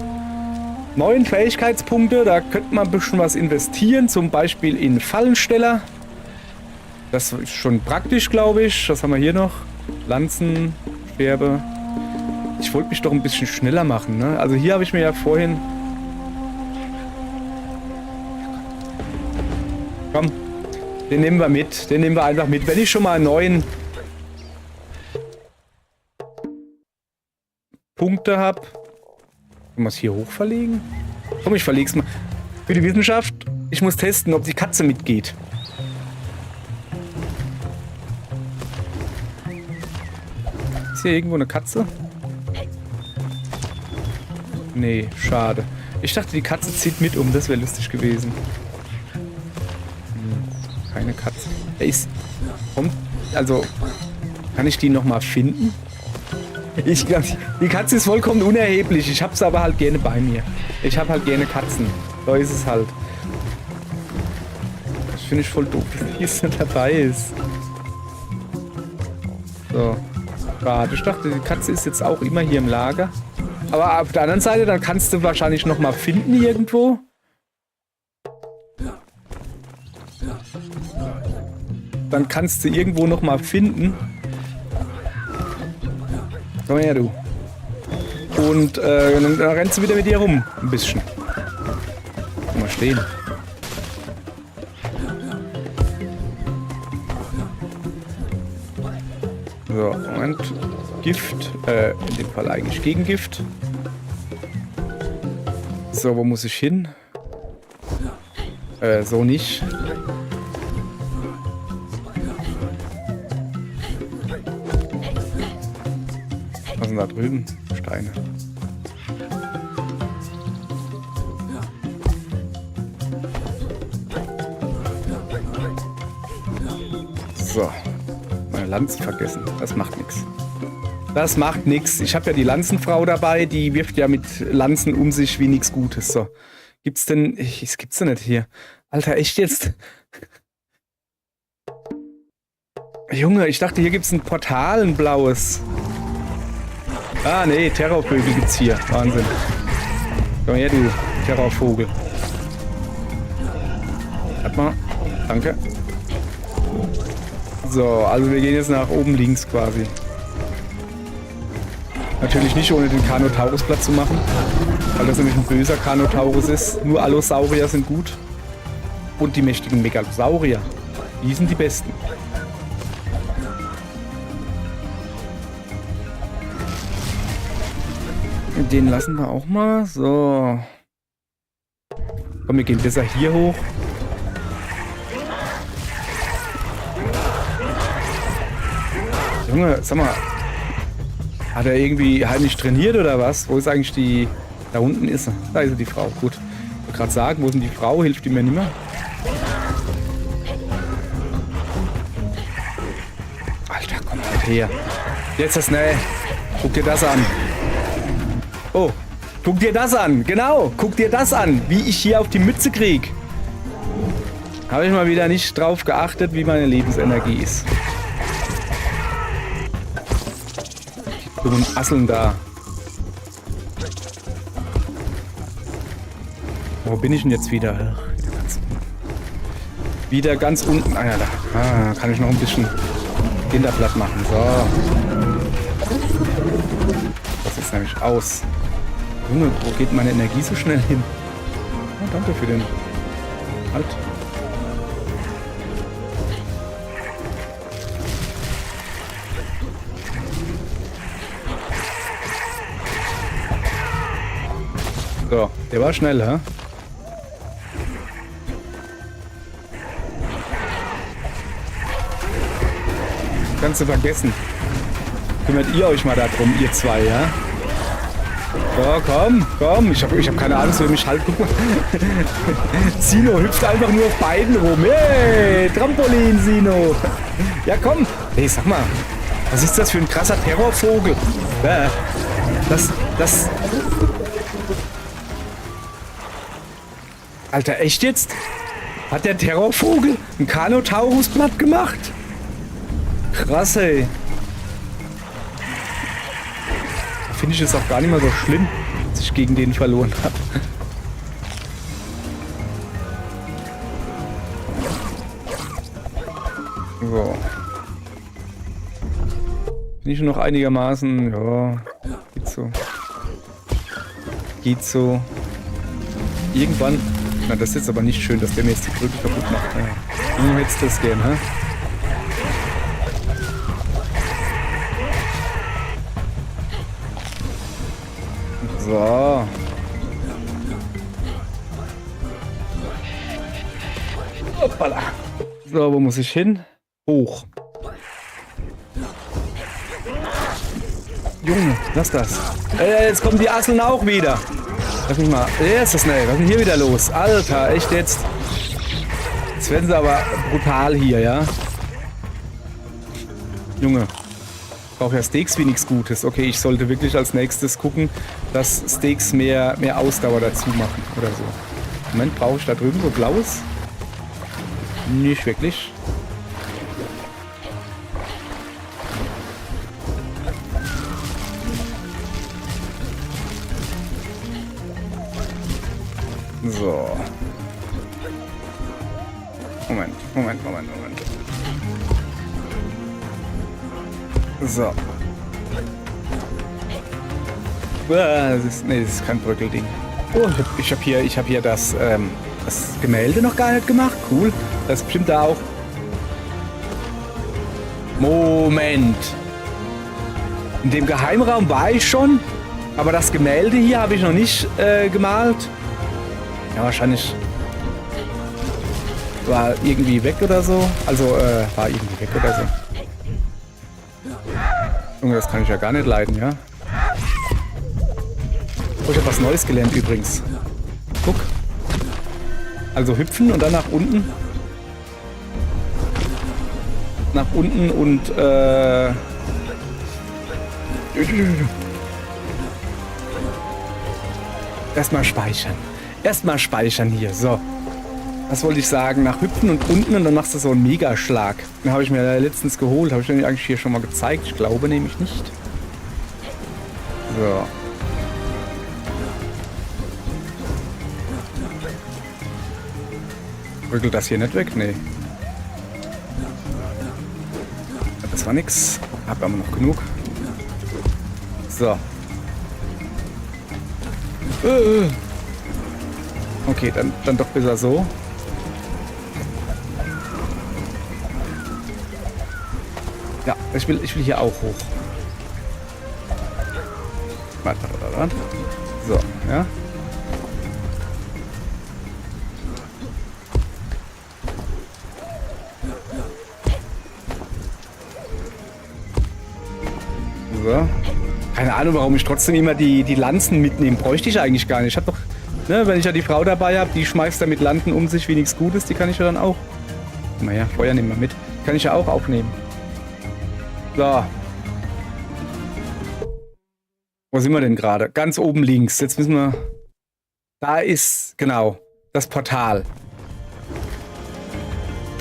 Speaker 1: 9 Fähigkeitspunkte. Da könnte man ein bisschen was investieren. Zum Beispiel in Fallensteller. Das ist schon praktisch, glaube ich. Was haben wir hier noch? Lanzen, Sperbe. Ich wollte mich doch ein bisschen schneller machen, ne? Also hier habe ich mir ja vorhin... Komm, den nehmen wir mit. Den nehmen wir einfach mit. Wenn ich schon mal 9 Punkte habe... Kann man es hier hoch verlegen? Komm, ich verlege es mal. Für die Wissenschaft, ich muss testen, ob die Katze mitgeht. Ist hier irgendwo eine Katze? Nee, schade. Ich dachte, die Katze zieht mit um. Das wäre lustig gewesen. Keine Katze. Also, kann ich die nochmal finden? Ich glaube, die Katze ist vollkommen unerheblich. Ich habe sie aber halt gerne bei mir. Ich habe halt gerne Katzen. So ist es halt. Das finde ich voll doof, dass die jetzt nicht dabei ist. So. Schade. Ich dachte, die Katze ist jetzt auch immer hier im Lager. Aber auf der anderen Seite, dann kannst du wahrscheinlich noch mal finden irgendwo. Dann kannst du irgendwo noch mal finden. Komm her, du. Und dann rennst du wieder mit dir rum. Ein bisschen. Mal stehen. So, Moment. Gift. In dem Fall eigentlich Gegengift. So, wo muss ich hin? So nicht. Was sind da drüben? Steine. So. Meine Lanze vergessen. Das macht nichts. Das macht nichts. Ich habe ja die Lanzenfrau dabei, die wirft ja mit Lanzen um sich wie nichts Gutes. So. Gibt's denn... Das gibt's denn nicht hier. Alter, echt jetzt? Junge, ich dachte, hier gibt's ein Portal, ein blaues. Ah, nee, Terrorvögel gibt's hier. Wahnsinn. Komm her, du Terrorvogel. Warte mal. Danke. So, also wir gehen jetzt nach oben links quasi. Natürlich nicht, ohne den Carnotaurus platt zu machen. Weil das nämlich ein böser Carnotaurus ist. Nur Allosaurier sind gut. Und die mächtigen Megalosaurier. Die sind die besten. Den lassen wir auch mal. So. Komm, wir gehen besser hier hoch. Junge, sag mal. Hat er irgendwie heimlich trainiert oder was? Wo ist eigentlich die... Da unten ist sie. Da ist sie, die Frau. Gut. Ich wollte gerade sagen, wo ist denn die Frau? Hilft die mir nicht mehr? Alter, komm halt her. Jetzt ist ne. Guck dir das an. Oh, guck dir das an. Genau, guck dir das an. Wie ich hier auf die Mütze krieg. Habe ich mal wieder nicht drauf geachtet, wie meine Lebensenergie ist. Die dummen Asseln da. Wo bin ich denn jetzt wieder? Wieder ganz unten. Ah ja, da. Ah, kann ich noch ein bisschen Kinderblatt machen. So. Das ist nämlich aus. Junge, wo geht meine Energie so schnell hin? Oh, danke für den... Halt. So, der war schnell, hä? Kannst du vergessen. Kümmert ihr euch mal darum, ihr zwei, ja? So, komm. Ich hab keine Ahnung, wer mich halt. Guck mal. Sino hüpft einfach nur auf beiden rum. Hey, Trampolin, Sino. Ja, komm. Hey, sag mal. Was ist das für ein krasser Terrorvogel? Das... Alter, echt jetzt? Hat der Terrorvogel einen Carnotaurus platt gemacht? Krass, ey. Finde ich es auch gar nicht mal so schlimm, dass ich gegen den verloren habe. So. Bin ich noch einigermaßen... Ja, geht so. Geht so. Irgendwann... Na, das ist jetzt aber nicht schön, dass der mir jetzt die Brücke kaputt macht. Ja. Wie hättest du das gern, hä? So. Hoppala. So, wo muss ich hin? Hoch. Junge, lass das. Jetzt kommen die Asseln auch wieder. Lass mich mal. Jetzt ist schnell. Was ist denn hier wieder los? Alter, echt jetzt? Jetzt werden sie aber brutal hier, ja? Junge. Ich brauche ja Steaks wie nichts Gutes. Okay, ich sollte wirklich als nächstes gucken, dass Steaks mehr Ausdauer dazu machen oder so. Moment, brauche ich da drüben so blaues? Nicht wirklich. So. Moment. So. Das ist kein Bröckelding. Oh, ich hab hier das Gemälde noch gar nicht gemacht. Cool. Das ist bestimmt da auch. Moment. In dem Geheimraum war ich schon, aber das Gemälde hier habe ich noch nicht gemalt. Ja, wahrscheinlich war irgendwie weg oder so. Also, war irgendwie weg oder so. Junge, das kann ich ja gar nicht leiden, ja? Oh, ich habe was Neues gelernt übrigens. Guck. Also hüpfen und dann nach unten. Nach unten und, Erstmal speichern. Erstmal speichern hier, so. Was wollte ich sagen? Nach Hüpfen und unten und dann machst du so einen Megaschlag. Den habe ich mir letztens geholt. Habe ich den eigentlich hier schon mal gezeigt? Ich glaube nämlich nicht. So. Rückelt das hier nicht weg? Nee. Das war nix. Hab aber noch genug. So. Okay, dann doch besser so. Ja, ich will hier auch hoch. Warte. So, ja. So. Keine Ahnung, warum ich trotzdem immer die Lanzen mitnehme. Bräuchte ich eigentlich gar nicht. Ich hab doch, ne, wenn ich ja die Frau dabei habe, die schmeißt da mit Lanzen um sich wie nichts Gutes, die kann ich ja dann auch. Naja, Feuer nehmen wir mit. Kann ich ja auch aufnehmen. So. Wo sind wir denn gerade? Ganz oben links. Jetzt müssen wir... Da ist, genau, das Portal.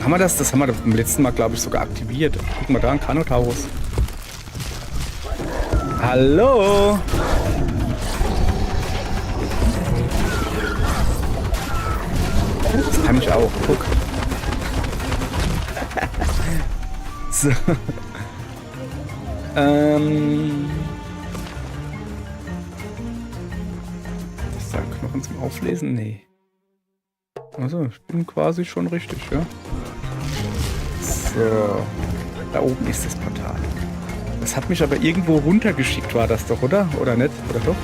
Speaker 1: Haben wir das? Das haben wir beim letzten Mal, glaube ich, sogar aktiviert. Guck mal da, ein Carnotaurus. Hallo? Das kann ich auch. Guck. So. Tasten zum Auflesen? Nee. Also, ich bin quasi schon richtig, ja. So. Da oben ist das Portal. Das hat mich aber irgendwo runtergeschickt, war das doch, oder? Oder nicht? Oder doch?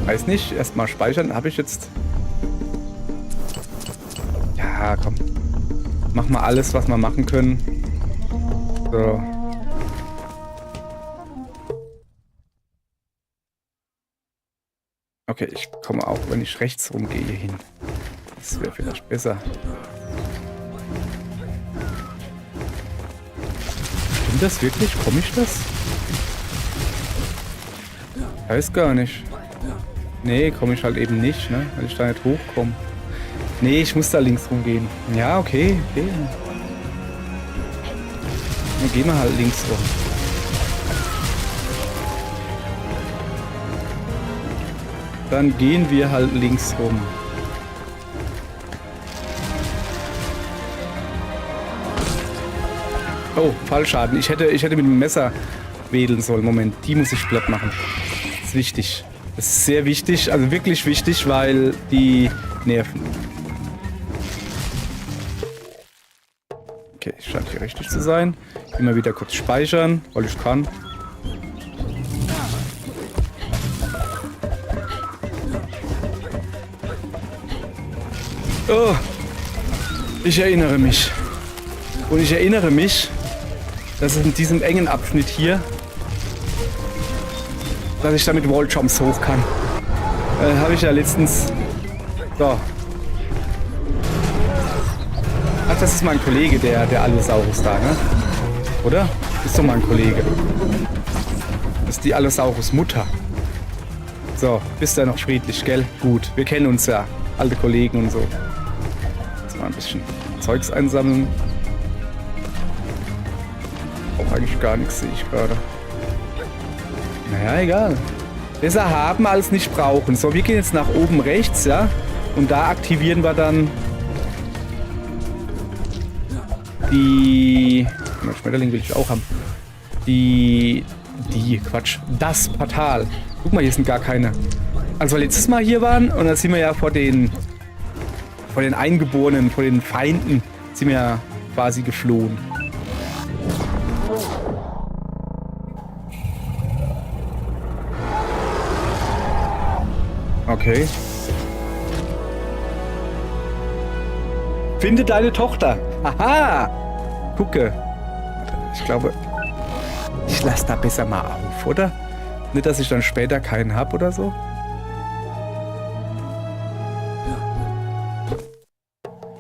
Speaker 1: Weiß nicht. Erstmal speichern. Habe ich jetzt... Ja, komm. Mach mal alles, was wir machen können. So. Okay, ich komme auch, wenn ich rechts rumgehe, hin. Das wäre vielleicht besser. Stimmt das wirklich? Komme ich das? Weiß gar nicht. Nee, komme ich halt eben nicht, ne? Weil ich da nicht hochkomme. Nee, ich muss da links rumgehen. Ja, okay. Dann gehen wir halt links rum. Dann gehen wir halt links rum. Oh, Fallschaden. Ich hätte mit dem Messer wedeln sollen. Moment, die muss ich platt machen. Das ist wichtig. Das ist sehr wichtig, also wirklich wichtig, weil die nerven. Okay, scheint hier richtig zu sein. Immer wieder kurz speichern, weil ich kann. Oh, ich erinnere mich. Und ich erinnere mich, dass es in diesem engen Abschnitt hier, dass ich da mit Walljumps hoch kann. Habe ich ja letztens... So. Ach, das ist mein Kollege, der Allosaurus da, ne? Oder? Ist doch mein Kollege. Das ist die Allosaurus-Mutter. So, bist ja noch friedlich, gell? Gut, wir kennen uns ja. Alte Kollegen und so. Jetzt mal ein bisschen Zeugs einsammeln. Auch eigentlich gar nichts, sehe ich gerade. Naja, egal. Besser haben als nicht brauchen. So, wir gehen jetzt nach oben rechts, ja? Und da aktivieren wir dann die... Schmetterling will ich auch haben. Quatsch. Das Portal. Guck mal, hier sind gar keine. Als wir letztes Mal hier waren, und da sind wir ja vor den Eingeborenen, vor den Feinden, sind wir ja quasi geflohen. Okay. Finde deine Tochter. Aha! Gucke. Ich glaube, ich lasse da besser mal auf, oder? Nicht, dass ich dann später keinen habe oder so.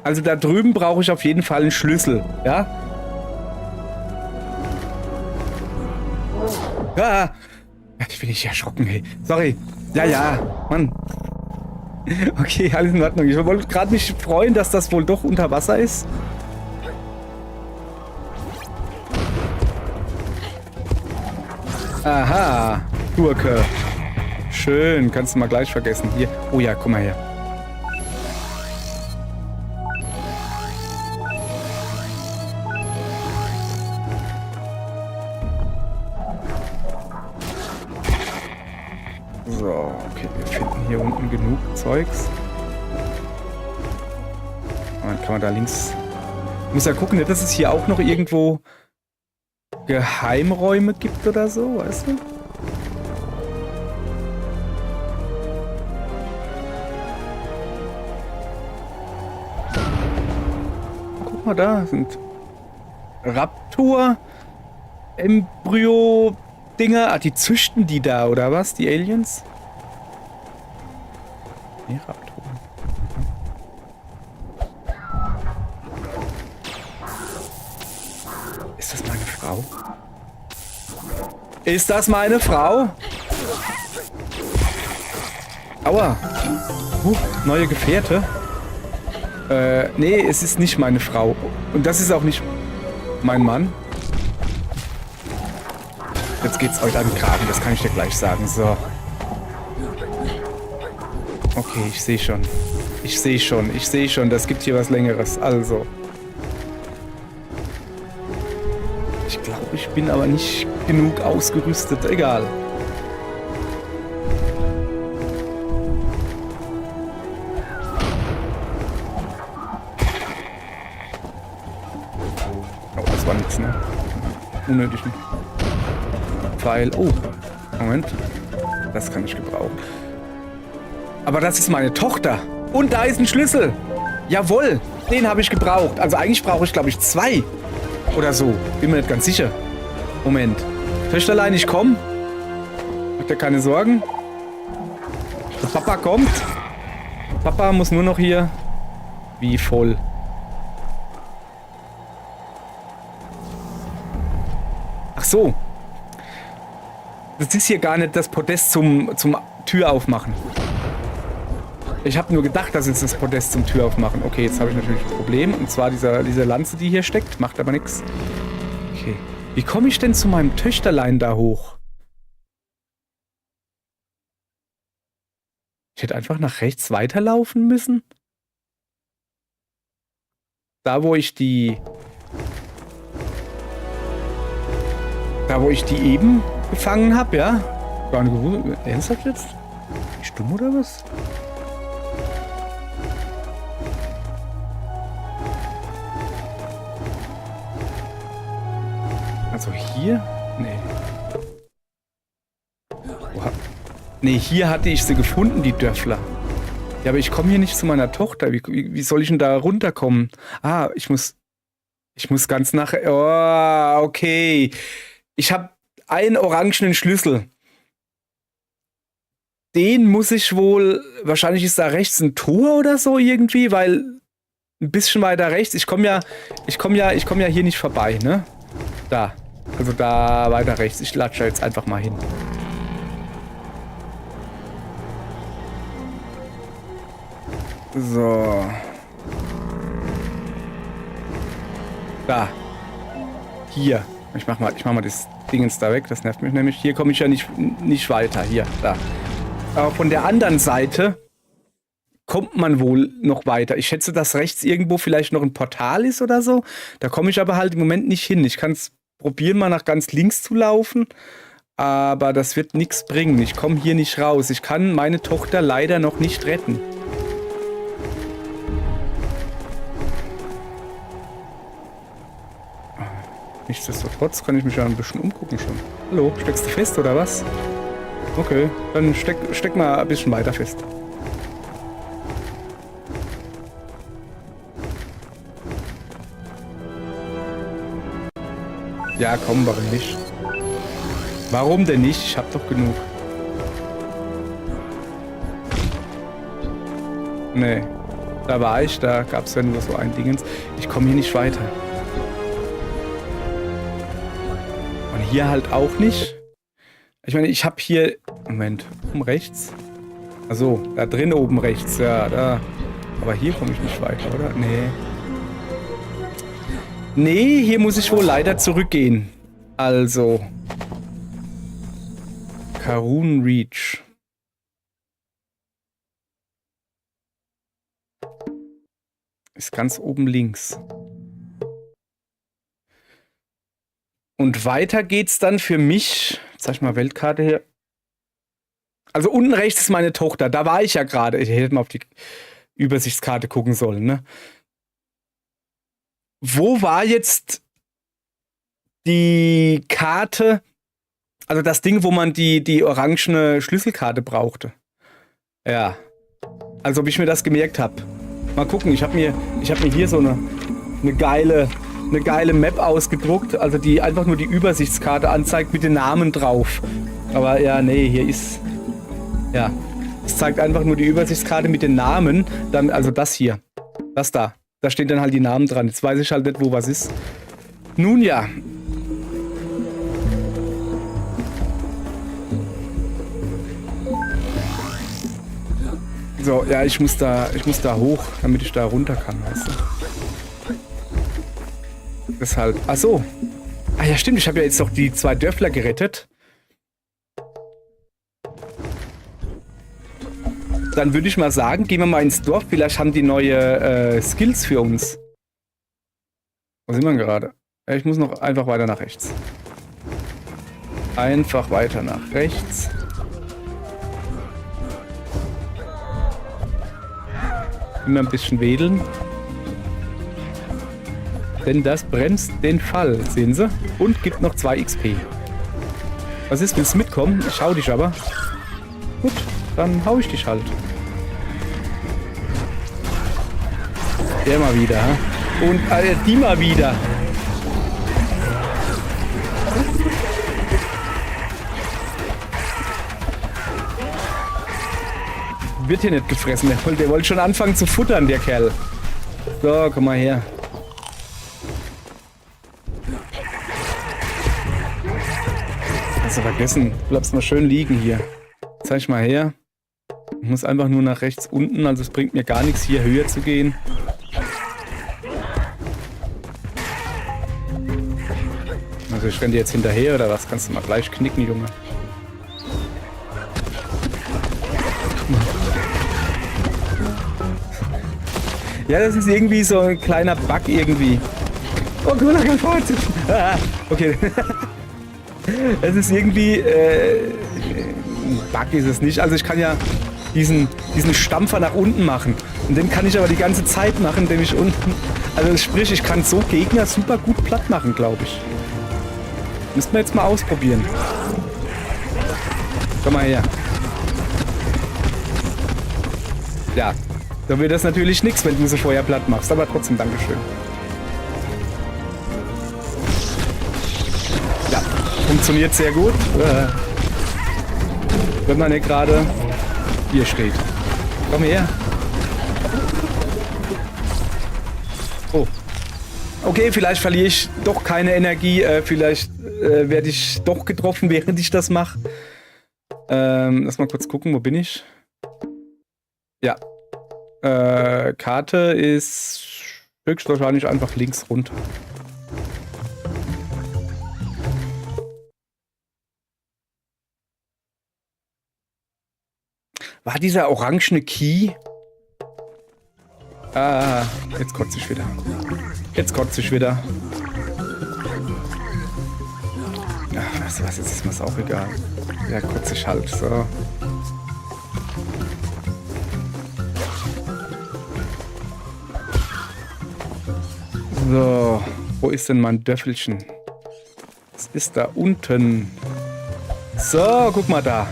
Speaker 1: Also da drüben brauche ich auf jeden Fall einen Schlüssel, ja? Ah! Ich bin nicht erschrocken, hey. Sorry. Ja, Mann. Okay, alles in Ordnung. Ich wollte gerade mich freuen, dass das wohl doch unter Wasser ist. Aha, Gurke. Schön, kannst du mal gleich vergessen. Hier. Oh ja, guck mal her. So, okay, wir finden hier unten genug Zeugs. Und dann kann man da links... Ich muss ja gucken, dass es hier auch noch irgendwo Geheimräume gibt oder so, weißt du? Guck mal, da sind Raptor-Embryo-Dinger. Ah, die züchten die da, oder was? Die Aliens? Nee, Raptoren. Ist das meine Frau? Ist das meine Frau? Aua. Neue Gefährte. Nee, es ist nicht meine Frau. Und das ist auch nicht mein Mann. Jetzt geht's euch an den Kragen, das kann ich dir gleich sagen. So. Okay, ich sehe schon. Ich sehe schon, das gibt hier was Längeres. Also. Ich glaube, ich bin aber nicht genug ausgerüstet. Egal. Oh, das war nichts, ne? Unnötigen Pfeil. Oh, Moment. Das kann ich gebrauchen. Aber das ist meine Tochter. Und da ist ein Schlüssel. Jawohl, den habe ich gebraucht. Also eigentlich brauche ich, glaube ich, 2. Oder so. Bin mir nicht ganz sicher. Moment. Töchterlein, ich komme. Macht dir keine Sorgen. Der Papa kommt. Papa muss nur noch hier... Wie voll. Ach so. Das ist hier gar nicht das Podest zum Tür aufmachen. Ich habe nur gedacht, das ist das Podest zum Tür aufmachen. Okay, jetzt habe ich natürlich ein Problem. Und zwar diese Lanze, die hier steckt. Macht aber nichts. Okay. Wie komme ich denn zu meinem Töchterlein da hoch? Ich hätte einfach nach rechts weiterlaufen müssen. Da, wo ich die eben gefangen habe, ja? Gar nicht gewusst. Ernsthaft jetzt? Bin ich dumm oder was? Also hier? Nee. Oha. Nee, hier hatte ich sie gefunden, die Dörfler. Ja, aber ich komme hier nicht zu meiner Tochter. Wie soll ich denn da runterkommen? Ah, ich muss ganz nach... Oh, okay. Ich habe einen orangenen Schlüssel. Den muss ich wohl... Wahrscheinlich ist da rechts ein Tor oder so irgendwie, weil ein bisschen weiter rechts... Ich komme ja hier nicht vorbei, ne? Da. Also da weiter rechts. Ich latsche jetzt einfach mal hin. So. Da. Hier. Ich mach mal das Dingens da weg. Das nervt mich nämlich. Hier komme ich ja nicht weiter. Hier, da. Aber von der anderen Seite kommt man wohl noch weiter. Ich schätze, dass rechts irgendwo vielleicht noch ein Portal ist oder so. Da komme ich aber halt im Moment nicht hin. Ich kann es probieren, mal nach ganz links zu laufen. Aber das wird nichts bringen. Ich komme hier nicht raus. Ich kann meine Tochter leider noch nicht retten. Nichtsdestotrotz kann ich mich ja ein bisschen umgucken schon. Hallo, steckst du fest oder was? Okay, dann steck mal ein bisschen weiter fest. Ja, komm, warum nicht? Warum denn nicht? Ich hab doch genug. Nee, da war ich, da gab es ja nur so ein Dingens. Ich komme hier nicht weiter. Und hier halt auch nicht. Ich meine, ich habe hier... Moment, oben rechts? Achso, da drin oben rechts, ja, da. Aber hier komme ich nicht weiter, oder? Nee. Nee, hier muss ich wohl leider zurückgehen. Also. Karun Reach. Ist ganz oben links. Und weiter geht's dann für mich. Zeig ich mal Weltkarte hier. Also unten rechts ist meine Tochter. Da war ich ja gerade. Ich hätte mal auf die Übersichtskarte gucken sollen, ne? Wo war jetzt die Karte? Also das Ding, wo man die orangene Schlüsselkarte brauchte. Ja. Also ob ich mir das gemerkt habe. Mal gucken, ich hab mir hier so eine geile Map ausgedruckt, also die einfach nur die Übersichtskarte anzeigt mit den Namen drauf. Aber ja, nee, hier ist... Ja, es zeigt einfach nur die Übersichtskarte mit den Namen, dann, also das hier, das da. Da stehen dann halt die Namen dran. Jetzt weiß ich halt nicht, wo was ist. Nun ja. So, ja, ich muss da hoch, damit ich da runter kann, weißt du. Deshalb. Ach so. Ah ja, stimmt. Ich habe ja jetzt doch die 2 Dörfler gerettet. Dann würde ich mal sagen, gehen wir mal ins Dorf. Vielleicht haben die neue Skills für uns. Wo sind wir gerade? Ich muss noch einfach weiter nach rechts. Einfach weiter nach rechts. Immer ein bisschen wedeln. Denn das bremst den Fall, sehen Sie? Und gibt noch 2 XP. Was ist, willst du mitkommen? Ich hau dich aber. Gut, dann hau ich dich halt. Der mal wieder. Und die mal wieder. Wird hier nicht gefressen. Der wollte schon anfangen zu futtern, der Kerl. So, komm mal her. Hast du vergessen. Bleibst mal schön liegen hier. Zeig mal her. Ich muss einfach nur nach rechts unten, also es bringt mir gar nichts, hier höher zu gehen. Also ich renne dir jetzt hinterher oder was? Kannst du mal gleich knicken, Junge. Ja, das ist irgendwie so ein kleiner Bug irgendwie. Oh, guck mal, kein Fazit. Okay. Es ist irgendwie... ein Bug ist es nicht. Also ich kann ja diesen Stampfer nach unten machen. Und den kann ich aber die ganze Zeit machen, indem ich unten... Also sprich, ich kann so Gegner super gut platt machen, glaube ich. Müssen wir jetzt mal ausprobieren. Komm mal her. Ja, da wird das natürlich nichts, wenn du sie vorher platt machst. Aber trotzdem, Dankeschön. Ja, funktioniert sehr gut. Wenn man nicht gerade hier steht. Komm her. Oh. Okay, vielleicht verliere ich doch keine Energie. Vielleicht werde ich doch getroffen, während ich das mache. Lass mal kurz gucken, wo bin ich? Ja. Karte ist höchstwahrscheinlich einfach links runter. War dieser orangene Key? Ah, jetzt kotze ich wieder. Jetzt kotze ich wieder. Ach, weißt du was, jetzt ist mir's auch egal. Ja, kotze ich halt, so. So, wo ist denn mein Döffelchen? Es ist da unten. So, guck mal da.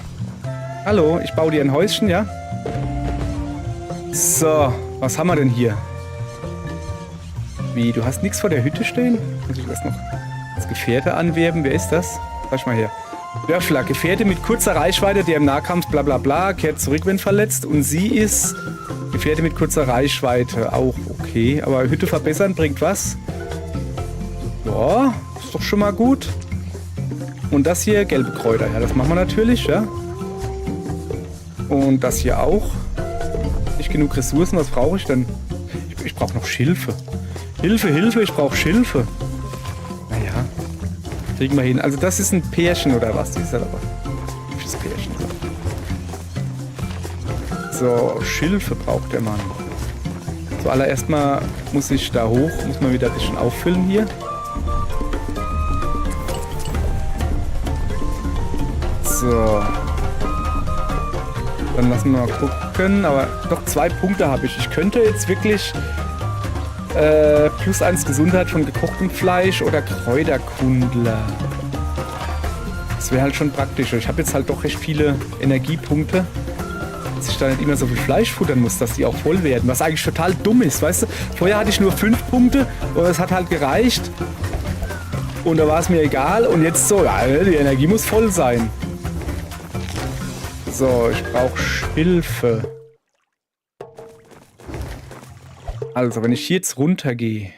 Speaker 1: Hallo, ich baue dir ein Häuschen, ja? So, was haben wir denn hier? Wie, du hast nichts vor der Hütte stehen? Muss ich erst noch das Gefährte anwerben? Wer ist das? Sag mal her. Dörfler, Gefährte mit kurzer Reichweite, der im Nahkampf bla bla bla, kehrt zurück, wenn verletzt. Und sie ist Gefährte mit kurzer Reichweite. Auch okay. Aber Hütte verbessern bringt was? Ja, ist doch schon mal gut. Und das hier, gelbe Kräuter. Ja, das machen wir natürlich, ja. Und das hier auch. Nicht genug Ressourcen, was brauche ich denn? Ich brauche noch Schilfe. Hilfe, Hilfe, ich brauche Schilfe. Naja, kriegen wir hin. Also das ist ein Pärchen oder was? Das ist halt aber ein hübsches Pärchen. So, Schilfe braucht der Mann. Zuallererst mal muss ich da hoch, muss man wieder ein bisschen auffüllen hier. So. Dann lassen wir mal gucken. Aber doch 2 Punkte habe ich. Ich könnte jetzt wirklich +1 Gesundheit von gekochtem Fleisch oder Kräuterkundler. Das wäre halt schon praktischer. Ich habe jetzt halt doch recht viele Energiepunkte, dass ich da nicht immer so viel Fleisch futtern muss, dass die auch voll werden. Was eigentlich total dumm ist, weißt du? Vorher hatte ich nur 5 Punkte und es hat halt gereicht. Und da war es mir egal. Und jetzt so, ja, die Energie muss voll sein. So, ich brauche Schilfe. Also, wenn ich hier jetzt runtergehe.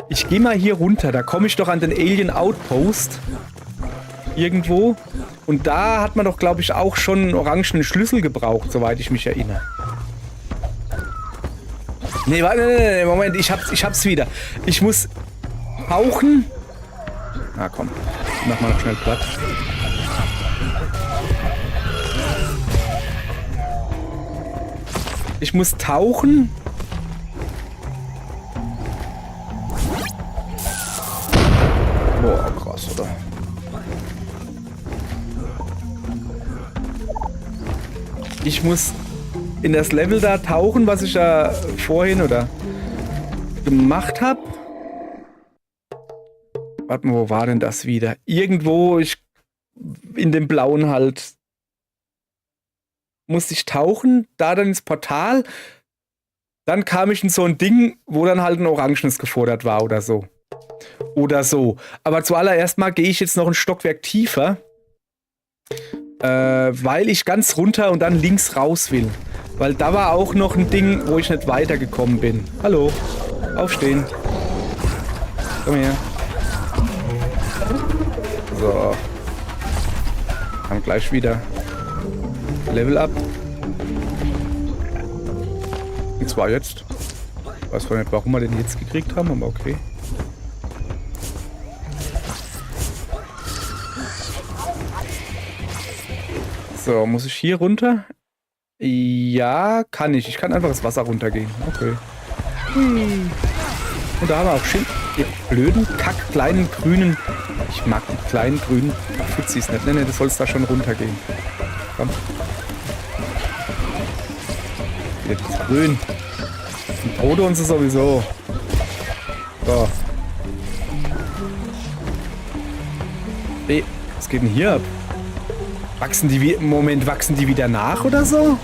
Speaker 1: Ich gehe mal hier runter. Da komme ich doch an den Alien Outpost. Irgendwo. Und da hat man doch, glaube ich, auch schon einen orangenen Schlüssel gebraucht, soweit ich mich erinnere. Nee, warte, nee, Moment. Ich hab's wieder. Ich muss tauchen. Na komm. Mach mal noch schnell platt. Ich muss tauchen. Boah, krass, oder? Ich muss in das Level da tauchen, was ich ja vorhin oder gemacht habe. Warte mal, wo war denn das wieder? Irgendwo in dem Blauen halt musste ich tauchen, da dann ins Portal. Dann kam ich in so ein Ding, wo dann halt ein Orangenes gefordert war oder so. Oder so. Aber zuallererst mal gehe ich jetzt noch ein Stockwerk tiefer. Weil ich ganz runter und dann links raus will. Weil da war auch noch ein Ding, wo ich nicht weitergekommen bin. Hallo. Aufstehen. Komm her. So. Haben gleich wieder Level up. Und zwar jetzt. Ich weiß zwar nicht, warum wir den jetzt gekriegt haben, aber okay. So, muss ich hier runter? Ja, kann ich. Ich kann einfach das Wasser runtergehen. Okay. Und da haben wir auch schön die blöden, kleinen grünen. Ich mag die kleinen grünen Fuzzis nicht. Ne, das soll es da schon runtergehen. Komm. Jetzt grün. Und Auto und so sowieso. So. Hey, was geht denn hier ab? Wachsen die im Moment wachsen die wieder nach oder so?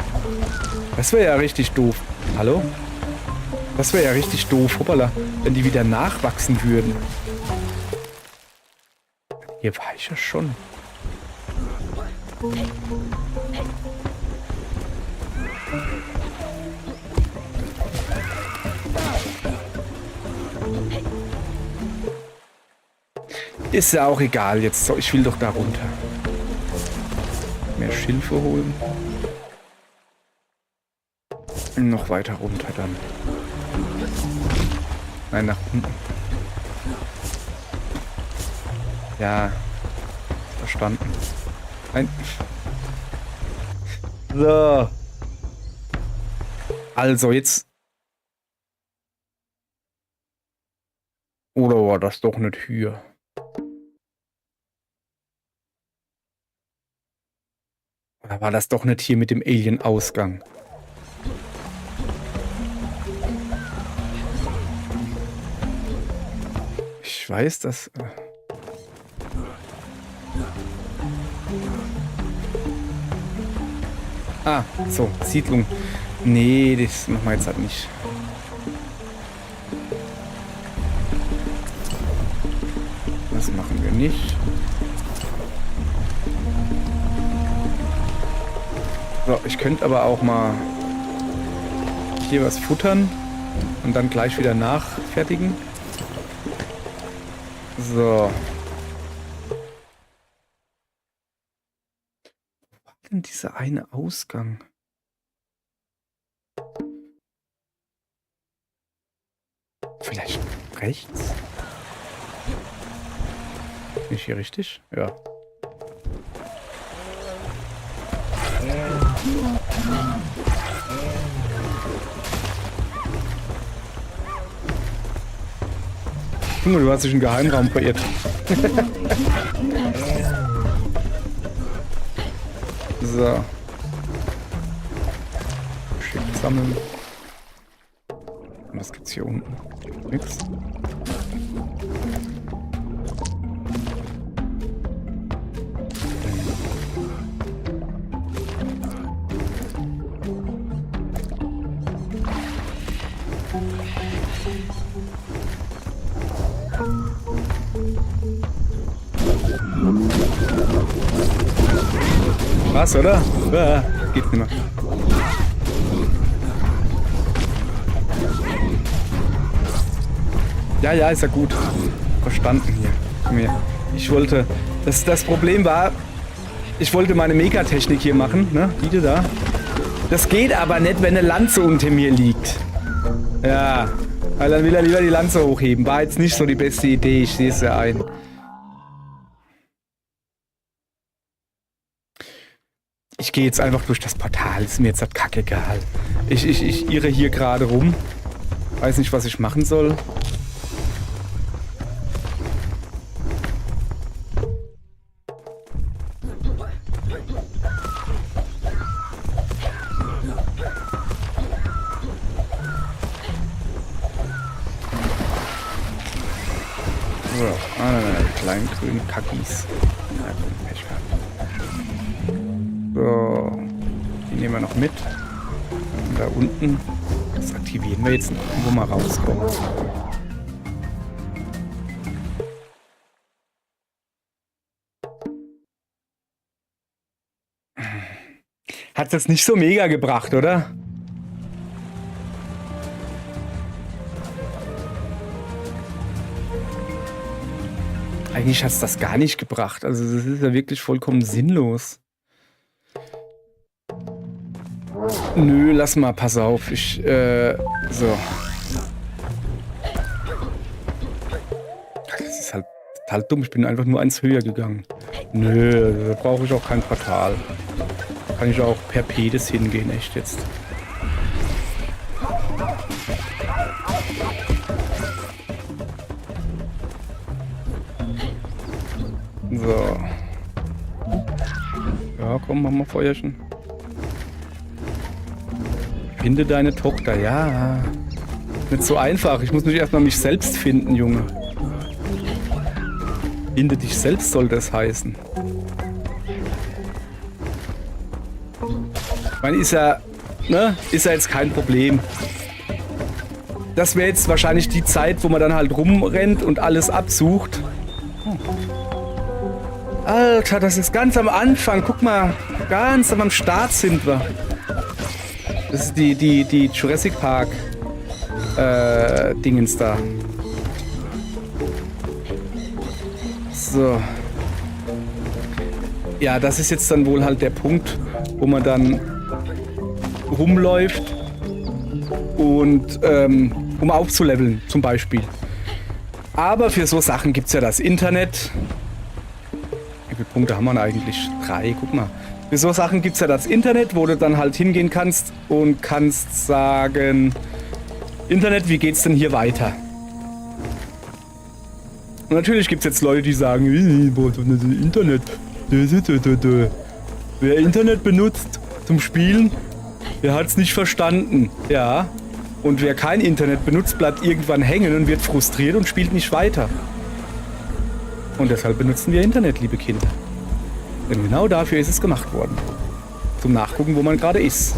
Speaker 1: Das wäre ja richtig doof. Hallo? Das wäre ja richtig doof, hoppala, wenn die wieder nachwachsen würden. Hier war ich ja schon. Ist ja auch egal jetzt. So, ich will doch da runter. Mehr Schilfe holen. Noch weiter runter dann. Nein, nach unten. Ja. Verstanden. Nein. So. Also jetzt. Oder war das doch nicht hier? Oder war das doch nicht hier mit dem Alien-Ausgang? Ich weiß, dass... Ah, so, Siedlung. Nee, das machen wir jetzt halt nicht. Das machen wir nicht. So, ich könnte aber auch mal hier was futtern und dann gleich wieder nachfertigen. So. Wo war denn dieser eine Ausgang? Vielleicht rechts? Bin ich hier richtig? Ja. Junge, du hast dich in den Geheimraum verirrt. So. Schick sammeln. Und was gibt's hier unten? Nix. Was, oder? Geht nicht mehr. Ja, ist ja gut. Verstanden hier. Komm her. Ich wollte... Das Problem war, ich wollte meine Megatechnik hier machen, ne? Die da. Das geht aber nicht, wenn eine Lanze unter mir liegt. Ja. Weil dann will er lieber die Lanze hochheben. War jetzt nicht so die beste Idee, ich sehe es ja ein. Ich gehe jetzt einfach durch das Portal, ist mir jetzt halt kackegal. Ich irre hier gerade rum. Weiß nicht, was ich machen soll. So, nein, kleinen grünen Kackis. Ja, gut, Pech gehabt. So, die nehmen wir noch mit. Und da unten, das aktivieren wir jetzt noch, wo wir rauskommen. Hat das nicht so mega gebracht, oder? Eigentlich hat es das gar nicht gebracht. Also das ist ja wirklich vollkommen sinnlos. Nö, lass mal, pass auf. So. Das ist halt total dumm. Ich bin einfach nur eins höher gegangen. Nö, da brauche ich auch kein Portal. Da kann ich auch per Pedis hingehen, echt jetzt. So. Ja, komm, mach mal Feuerchen. Finde deine Tochter, ja. Nicht so einfach. Ich muss mich erstmal mich selbst finden, Junge. Finde dich selbst soll das heißen. Ich meine, ist ja jetzt kein Problem. Das wäre jetzt wahrscheinlich die Zeit, wo man dann halt rumrennt und alles absucht. Alter, das ist ganz am Anfang. Guck mal, ganz am Start sind wir. Das ist die Jurassic Park Dingens da. So. Ja, das ist jetzt dann wohl halt der Punkt, wo man dann rumläuft und um aufzuleveln zum Beispiel. Aber für so Sachen gibt es ja das Internet. Wie viele Punkte haben wir eigentlich? 3, guck mal. Für so Sachen gibt es ja das Internet, wo du dann halt hingehen kannst und kannst sagen, Internet, wie geht's denn hier weiter? Und natürlich gibt es jetzt Leute, die sagen, Internet. Wer Internet benutzt zum Spielen, der hat es nicht verstanden. Ja. Und wer kein Internet benutzt, bleibt irgendwann hängen und wird frustriert und spielt nicht weiter. Und deshalb benutzen wir Internet, liebe Kinder. Denn genau dafür ist es gemacht worden. Zum Nachgucken, wo man gerade ist.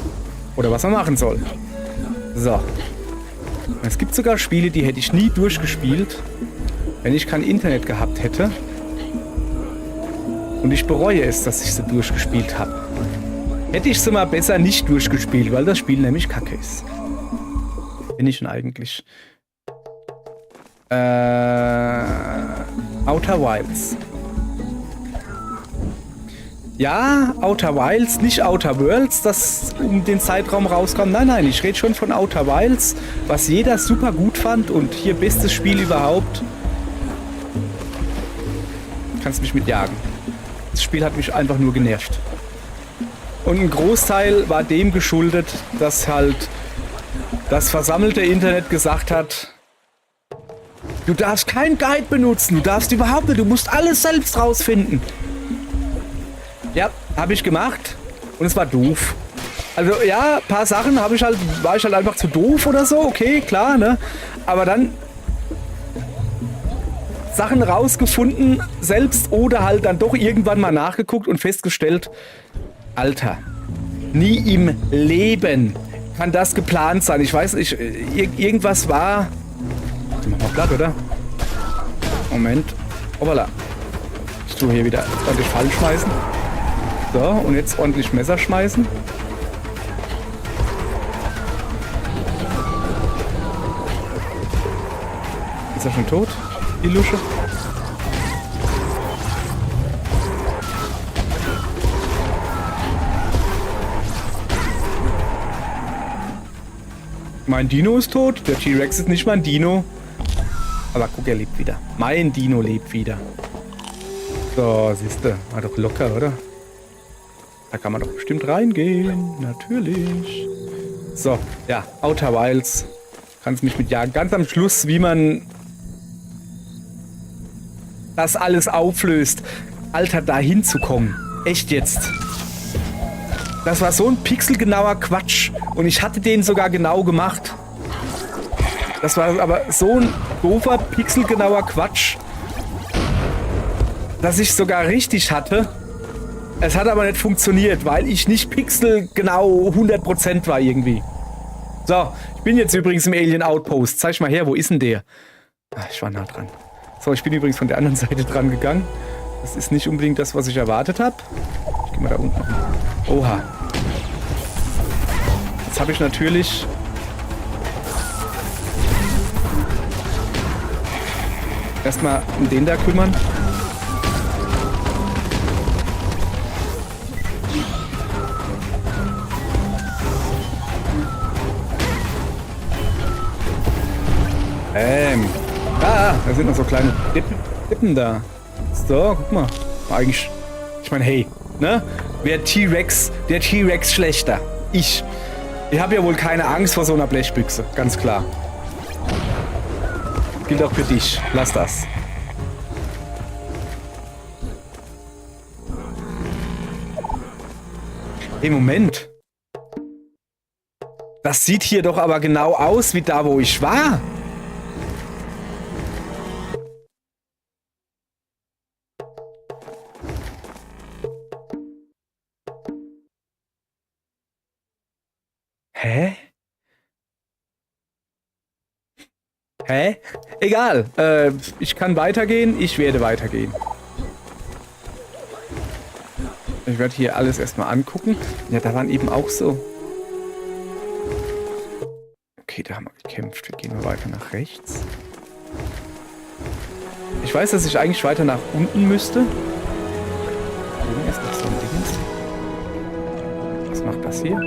Speaker 1: Oder was man machen soll. So. Es gibt sogar Spiele, die hätte ich nie durchgespielt, wenn ich kein Internet gehabt hätte. Und ich bereue es, dass ich sie durchgespielt habe. Hätte ich sie mal besser nicht durchgespielt, weil das Spiel nämlich kacke ist. Bin ich denn eigentlich? Outer Wilds. Ja, Outer Wilds, nicht Outer Worlds, das um den Zeitraum rauskam. Nein, ich rede schon von Outer Wilds, was jeder super gut fand und hier bestes Spiel überhaupt. Kannst mich mitjagen. Das Spiel hat mich einfach nur genervt. Und ein Großteil war dem geschuldet, dass halt das versammelte Internet gesagt hat, du darfst keinen Guide benutzen, du darfst überhaupt nicht, du musst alles selbst rausfinden. Ja, habe ich gemacht und es war doof. Also ja, ein paar Sachen war ich halt einfach zu doof oder so, okay, klar, ne? Aber dann Sachen rausgefunden, selbst oder halt dann doch irgendwann mal nachgeguckt und festgestellt, Alter, nie im Leben kann das geplant sein. Ich weiß nicht, irgendwas war... Die machen wir platt, oder? Moment. Hoppala. Ich tue hier wieder ordentlich Fallen schmeißen. So, und jetzt ordentlich Messer schmeißen. Ist er schon tot? Die Lusche? Mein Dino ist tot. Der T-Rex ist nicht mein Dino. Aber guck, er lebt wieder. Mein Dino lebt wieder. So, siehste. War doch locker, oder? Da kann man doch bestimmt reingehen. Natürlich. So, ja. Outer Wilds. Kannst mich mitjagen. Ganz am Schluss, wie man das alles auflöst. Alter, da hinzukommen. Echt jetzt. Das war so ein pixelgenauer Quatsch. Und ich hatte den sogar genau gemacht. Das war aber so ein doofer, pixelgenauer Quatsch. dass ich sogar richtig hatte. Es hat aber nicht funktioniert, weil ich nicht pixelgenau 100% war irgendwie. So, ich bin jetzt übrigens im Alien Outpost. Zeig mal her, wo ist denn der? Ach, ich war nah dran. So, ich bin übrigens von der anderen Seite dran gegangen. Das ist nicht unbedingt das, was ich erwartet habe. Ich gehe mal da unten. Oha. Jetzt habe ich natürlich... erstmal um den da kümmern. Da sind noch so kleine Dippen da. So, guck mal. Eigentlich, ich meine, hey, ne? Der T-Rex schlechter. Ich habe ja wohl keine Angst vor so einer Blechbüchse, ganz klar. Gilt auch für dich. Lass das. Hey, Moment. Das sieht hier doch aber genau aus wie da, wo ich war. Hä? Hä? Egal. Ich kann weitergehen. Ich werde weitergehen. Ich werde hier alles erstmal angucken. Ja, da waren eben auch so... Okay, da haben wir gekämpft. Wir gehen mal weiter nach rechts. Ich weiß, dass ich eigentlich weiter nach unten müsste. Oben ist noch so ein Ding. Was macht das hier?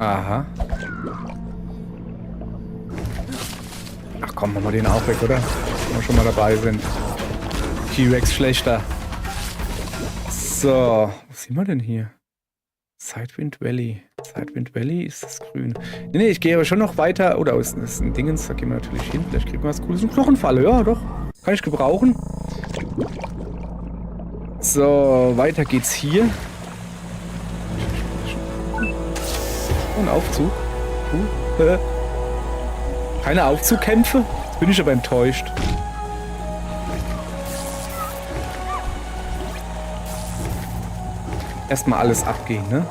Speaker 1: Aha. Ach komm, machen wir den auch weg, oder? Wenn wir schon mal dabei sind. T-Rex schlechter. So, was sehen wir denn hier? Sidewind Valley. Sidewind Valley ist das grün. Nee, ich gehe aber schon noch weiter. Oder ist das ein Dingens? Da gehen wir natürlich hin. Vielleicht kriegen wir was Cooles. Eine Knochenfalle, ja doch. Kann ich gebrauchen. So, weiter geht's hier. Ein Aufzug. Keine Aufzugkämpfe? Jetzt bin ich aber enttäuscht. Erstmal alles abgehen, ne?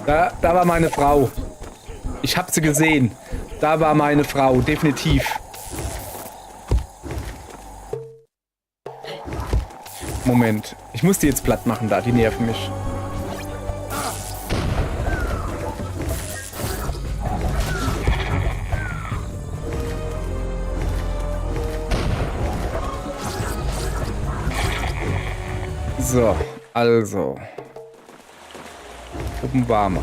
Speaker 1: Da war meine Frau. Ich hab sie gesehen. Da war meine Frau, definitiv. Moment. Ich muss die jetzt platt machen da, die nerven mich. So, also. Oben waren wir.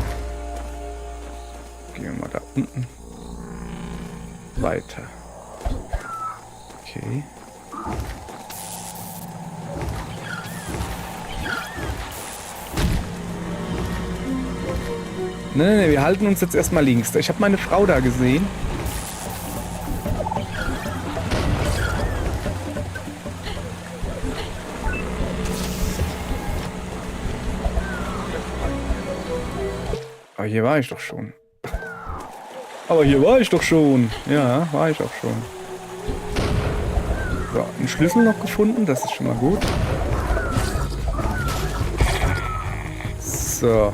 Speaker 1: Gehen wir mal da unten. Weiter. Okay. Nee, wir halten uns jetzt erstmal links. Ich habe meine Frau da gesehen. Aber hier war ich doch schon. Ja, war ich auch schon. So, einen Schlüssel noch gefunden. Das ist schon mal gut. So.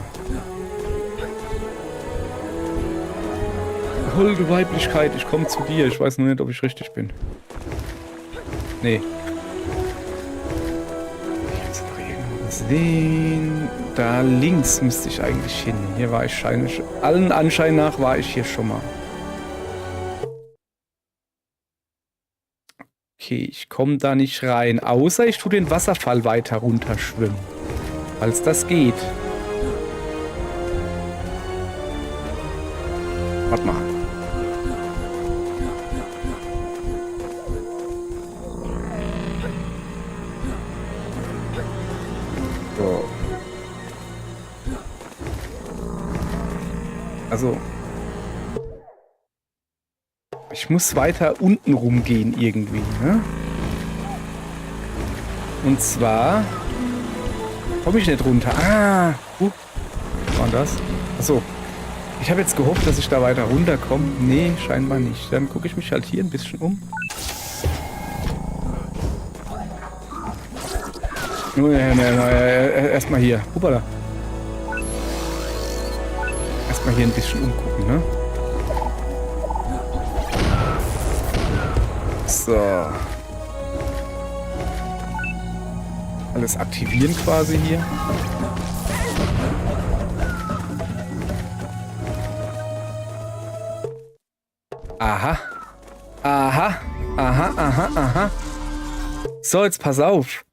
Speaker 1: Holde Weiblichkeit, ich komme zu dir. Ich weiß nur nicht, ob ich richtig bin. Nee. Jetzt noch irgendwas sehen. Da links müsste ich eigentlich hin. Hier war ich scheinbar. Allen Anschein nach war ich hier schon mal. Okay, ich komme da nicht rein. Außer ich tue den Wasserfall weiter runterschwimmen. Falls das geht. Warte mal. So. Also. Ich muss weiter unten rumgehen irgendwie, ne? Und zwar komme ich nicht runter. Ah! Was war das? Achso. Ich habe jetzt gehofft, dass ich da weiter runterkomme. Nee, scheinbar nicht. Dann gucke ich mich halt hier ein bisschen um. Erstmal hier. Hoppala. Erstmal hier ein bisschen umgucken, ne? So. Alles aktivieren quasi hier. Aha. Aha. Aha, aha, aha. So, jetzt pass auf.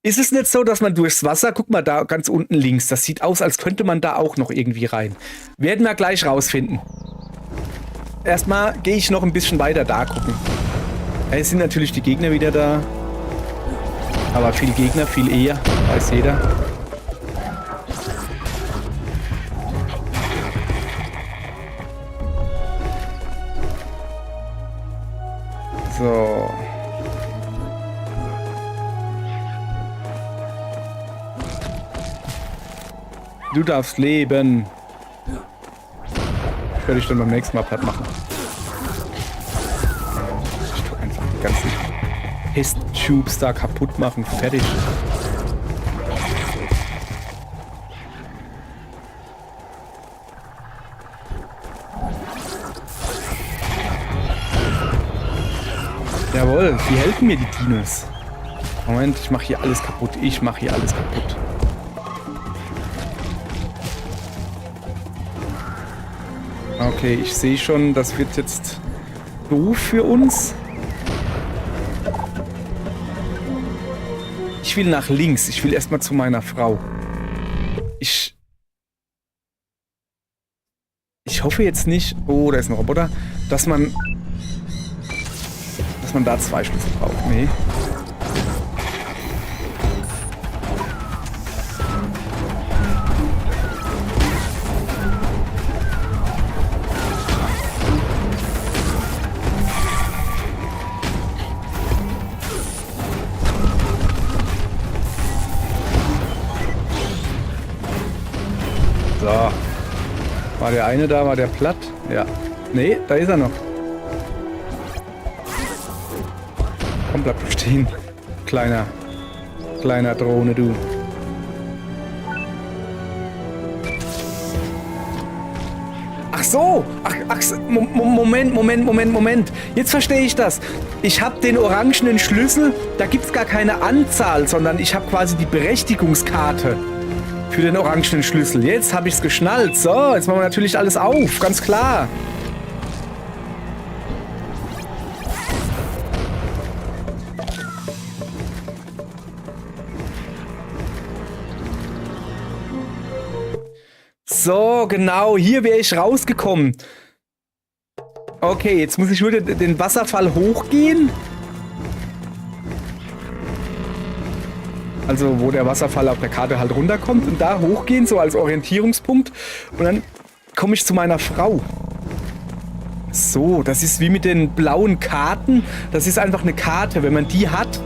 Speaker 1: Ist es nicht so, dass man durchs Wasser, guck mal da ganz unten links, das sieht aus, als könnte man da auch noch irgendwie rein. Werden wir gleich rausfinden. Erstmal gehe ich noch ein bisschen weiter da gucken. Es sind natürlich die Gegner wieder da. Aber viel Gegner, viel eher, weiß jeder. So. Du darfst leben. Ich werde dich dann beim nächsten Mal platt machen. Ich tue einfach die ganzen Pest-Tubes da kaputt machen. Fertig. Jawohl, die helfen mir, die Dinos. Moment, ich mache hier alles kaputt. Ich mache hier alles kaputt. Okay, ich sehe schon, das wird jetzt doof für uns. Ich will nach links. Ich will erstmal zu meiner Frau. Ich hoffe jetzt nicht... Oh, da ist ein Roboter. Dass man da 2 Schlüssel braucht. Nee. So. War der eine da? War der platt? Ja. Nee, da ist er noch. Komm, bleib stehen. Kleiner Drohne, du. Ach so. Ach, Moment. Jetzt verstehe ich das. Ich habe den orangenen Schlüssel. Da gibt es gar keine Anzahl, sondern ich habe quasi die Berechtigungskarte. Für den orangenen Schlüssel. Jetzt habe ich es geschnallt. So, jetzt machen wir natürlich alles auf. Ganz klar. So, genau. Hier wäre ich rausgekommen. Okay, jetzt muss ich nur den Wasserfall hochgehen. Also wo der Wasserfall auf der Karte halt runterkommt und da hochgehen, so als Orientierungspunkt. Und dann komme ich zu meiner Frau. So, das ist wie mit den blauen Karten. Das ist einfach eine Karte, wenn man die hat.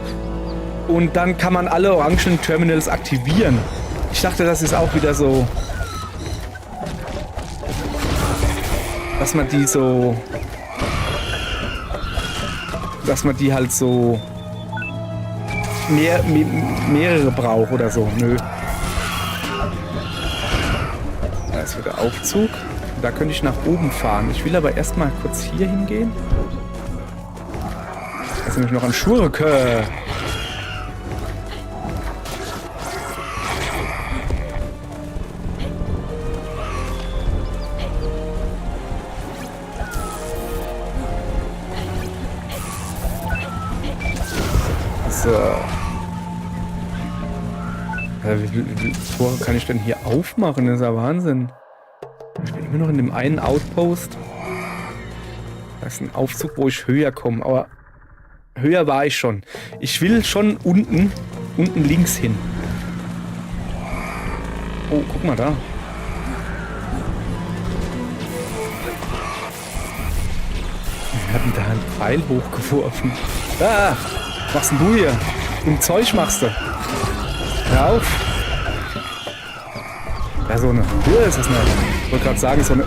Speaker 1: Und dann kann man alle orangen Terminals aktivieren. Ich dachte, das ist auch wieder so... Dass man die so... Dass man die halt so... mehrere braucht oder so. Nö. Da ist wieder Aufzug. Da könnte ich nach oben fahren. Ich will aber erstmal kurz hier hingehen. Da ist nämlich noch ein Schurke. So. Wie viele Tore kann ich denn hier aufmachen? Das ist ja Wahnsinn. Ich bin immer noch in dem einen Outpost. Da ist ein Aufzug, wo ich höher komme. Aber höher war ich schon. Ich will schon unten links hin. Oh, guck mal da. Wir hatten da einen Pfeil hochgeworfen. Ah, was machst denn du hier? Im Zeug machst du. Hör auf. Ja, so eine... Ja, ist das eine... Ich wollte gerade sagen, so eine...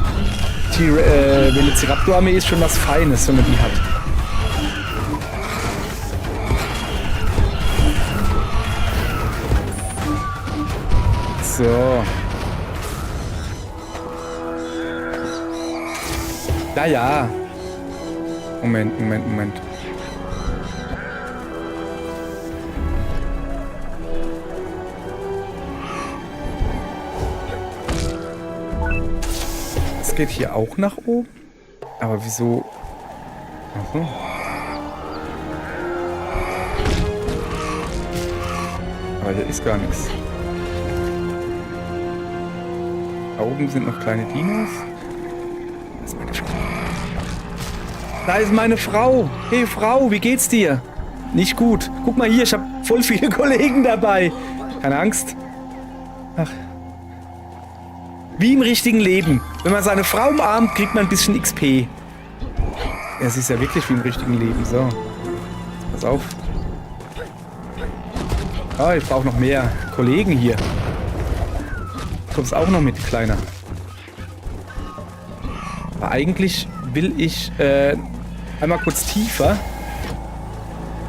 Speaker 1: Velociraptor-Armee ist schon was Feines, wenn man die hat. So. Ja. Moment. Es geht hier auch nach oben? Aber wieso? Aha. Aber hier ist gar nichts. Da oben sind noch kleine Dinos. Das ist meine Frau. Da ist meine Frau. Hey Frau, wie geht's dir? Nicht gut. Guck mal hier, ich habe voll viele Kollegen dabei. Keine Angst. Ach. Wie im richtigen Leben. Wenn man seine Frau umarmt, kriegt man ein bisschen XP. Ja, es ist ja wirklich wie im richtigen Leben. So. Pass auf. Ah, ich brauche noch mehr Kollegen hier. Du kommst auch noch mit, Kleiner. Aber eigentlich will ich einmal kurz tiefer.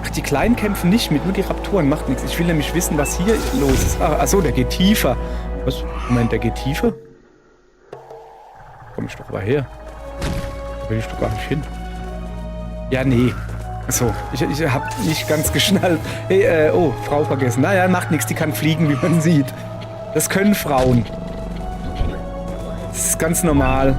Speaker 1: Ach, die Kleinen kämpfen nicht mit, nur die Raptoren. Macht nichts. Ich will nämlich wissen, was hier los ist. Achso, der geht tiefer. Was? Moment, der geht tiefer? Komm ich doch aber her. Da will ich doch gar nicht hin. Ja, nee. Achso, ich hab nicht ganz geschnallt. Hey, oh, Frau vergessen. Naja, macht nichts, die kann fliegen, wie man sieht. Das können Frauen. Das ist ganz normal.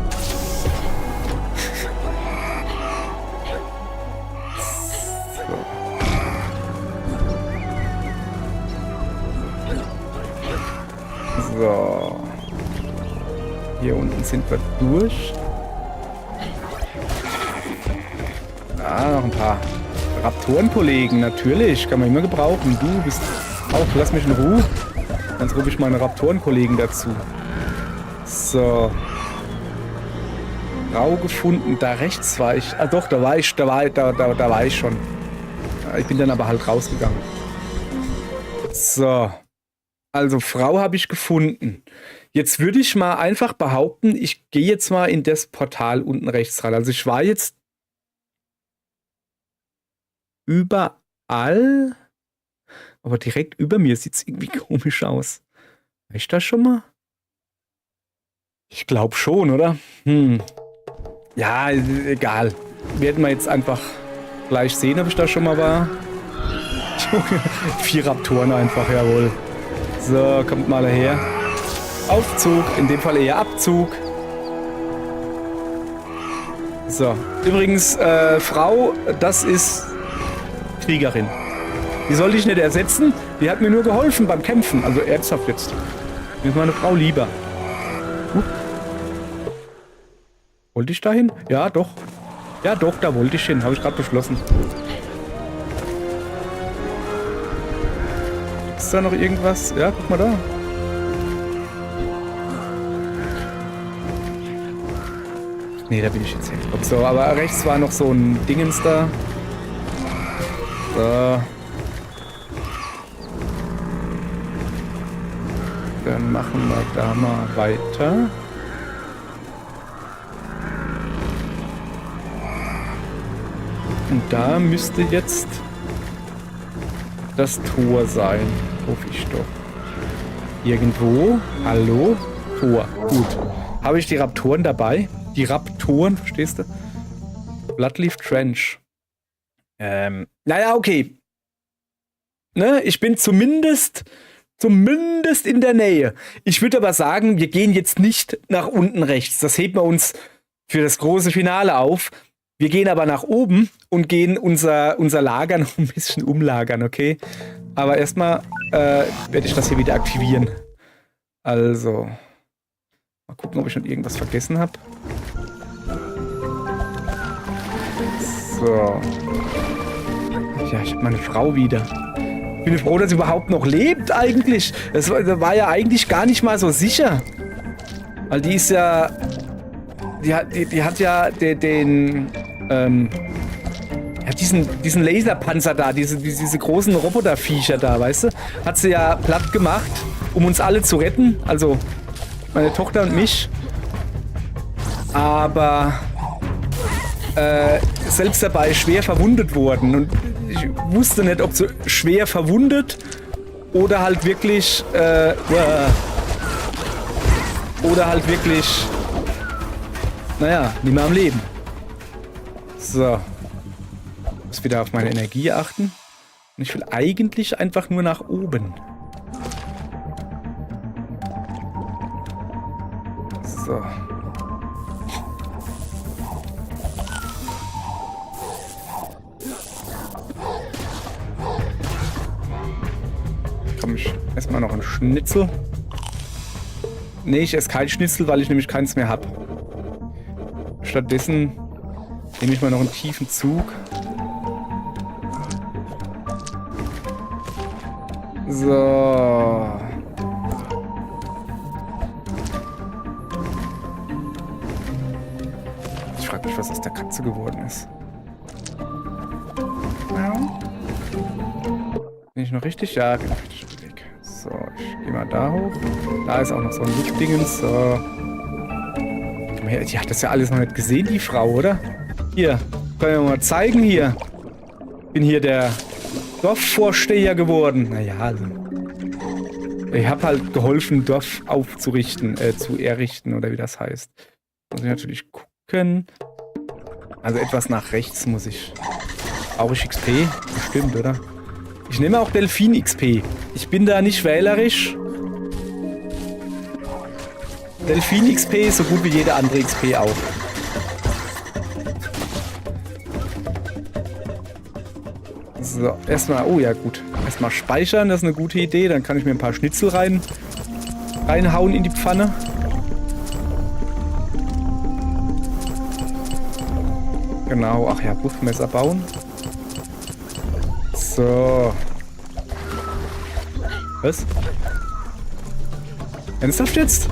Speaker 1: So. Hier unten sind wir durch. Noch ein paar Raptoren-Kollegen, natürlich. Kann man immer gebrauchen. Du bist auch, lass mich in Ruhe. Sonst rufe ich meine Raptoren-Kollegen dazu. So. Grau gefunden. Da rechts war ich. Ah doch, da war ich schon. Ich bin dann aber halt rausgegangen. So. Also Frau habe ich gefunden. Jetzt würde ich mal einfach behaupten, ich gehe jetzt mal in das Portal unten rechts rein. Also ich war jetzt überall, aber direkt über mir sieht es irgendwie komisch aus. War ich da schon mal? Ich glaube schon, oder? Ja, egal. Werden wir jetzt einfach gleich sehen, ob ich da schon mal war. 4 Raptoren einfach, jawohl. So, kommt mal her. Aufzug, in dem Fall eher Abzug. So, übrigens, Frau, das ist Kriegerin. Die sollte ich nicht ersetzen. Die hat mir nur geholfen beim Kämpfen. Also ernsthaft jetzt. Mir ist meine Frau lieber. Wollte ich da hin? Ja, doch. Ja, doch, da wollte ich hin. Habe ich gerade beschlossen. Ist da noch irgendwas? Ja, guck mal da. Nee, da bin ich jetzt hin. So, aber rechts war noch so ein Dingens da. So. Dann machen wir da mal weiter. Und da müsste jetzt das Tor sein. Hoffe ich doch. Irgendwo. Hallo? Tor. Gut. Habe ich die Raptoren dabei? Die Raptoren, verstehst du? Bloodleaf Trench. Naja, okay. Ne, ich bin zumindest in der Nähe. Ich würde aber sagen, wir gehen jetzt nicht nach unten rechts. Das heben wir uns für das große Finale auf. Wir gehen aber nach oben und gehen unser Lager noch ein bisschen umlagern, okay? Aber erstmal werde ich das hier wieder aktivieren. Also. Mal gucken, ob ich schon irgendwas vergessen habe. So. Ja, ich habe meine Frau wieder. Ich bin froh, dass sie überhaupt noch lebt eigentlich. Das war ja eigentlich gar nicht mal so sicher. Weil die ist ja... Die hat ja diesen Laserpanzer da, diese großen Roboterviecher da, weißt du? Hat sie ja platt gemacht, um uns alle zu retten. Also meine Tochter und mich. Aber selbst dabei schwer verwundet worden. Und ich wusste nicht, ob sie schwer verwundet oder halt wirklich naja, nicht mehr am Leben. So. Ich muss wieder auf meine Energie achten. Und ich will eigentlich einfach nur nach oben. So. Komm, ich esse mal noch einen Schnitzel. Nee, ich esse kein Schnitzel, weil ich nämlich keins mehr habe. Stattdessen nehme ich mal noch einen tiefen Zug. So. Ich frage mich, was aus der Katze geworden ist. Bin ich noch richtig? Ja, bin ich richtig auf dem Weg. So, ich gehe mal da hoch. Da ist auch noch so ein Lichtdingens. So. Die hat das ja alles noch nicht gesehen, die Frau, oder? Hier, können wir mal zeigen hier. Bin hier der Dorfvorsteher geworden. Naja, also. Ich habe halt geholfen, Dorf aufzurichten, zu errichten, oder wie das heißt. Muss ich natürlich gucken. Also etwas nach rechts muss ich. Brauche ich XP? Bestimmt, oder? Ich nehme auch Delfin XP. Ich bin da nicht wählerisch. Delfin XP ist so gut wie jede andere XP auch. So, erstmal, oh ja gut. Erstmal speichern, das ist eine gute Idee. Dann kann ich mir ein paar Schnitzel reinhauen in die Pfanne. Genau, ach ja, Buffmesser bauen. So. Was? Ernsthaft jetzt?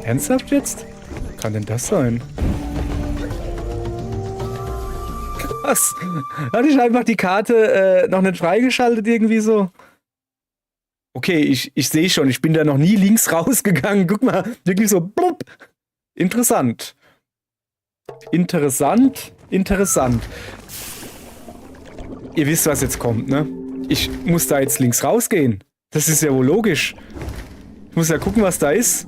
Speaker 1: Ernsthaft jetzt? Kann denn das sein? Was? Hatte ich einfach die Karte noch nicht freigeschaltet irgendwie so? Okay, ich sehe schon, ich bin da noch nie links rausgegangen. Guck mal, wirklich so blub. Interessant. Interessant. Interessant. Ihr wisst, was jetzt kommt, ne? Ich muss da jetzt links rausgehen. Das ist ja wohl logisch. Ich muss ja gucken, was da ist.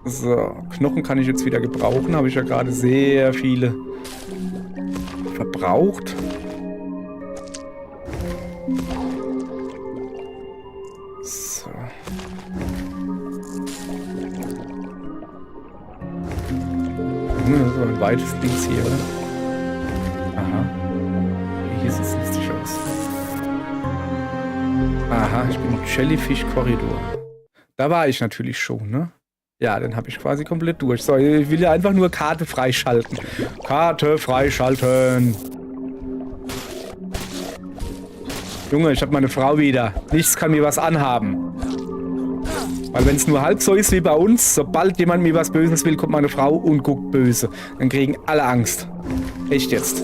Speaker 1: So, Knochen kann ich jetzt wieder gebrauchen. Habe ich ja gerade sehr viele verbraucht. So. So ein weites Dings hier, oder? Aha. Hier sieht es lustig aus. Aha, ich bin im Jellyfish-Korridor. Da war ich natürlich schon, ne? Ja, den habe ich quasi komplett durch. So, ich will ja einfach nur Karte freischalten. Karte freischalten. Junge, ich habe meine Frau wieder. Nichts kann mir was anhaben. Weil wenn es nur halb so ist wie bei uns, sobald jemand mir was Böses will, kommt meine Frau und guckt böse. Dann kriegen alle Angst. Echt jetzt.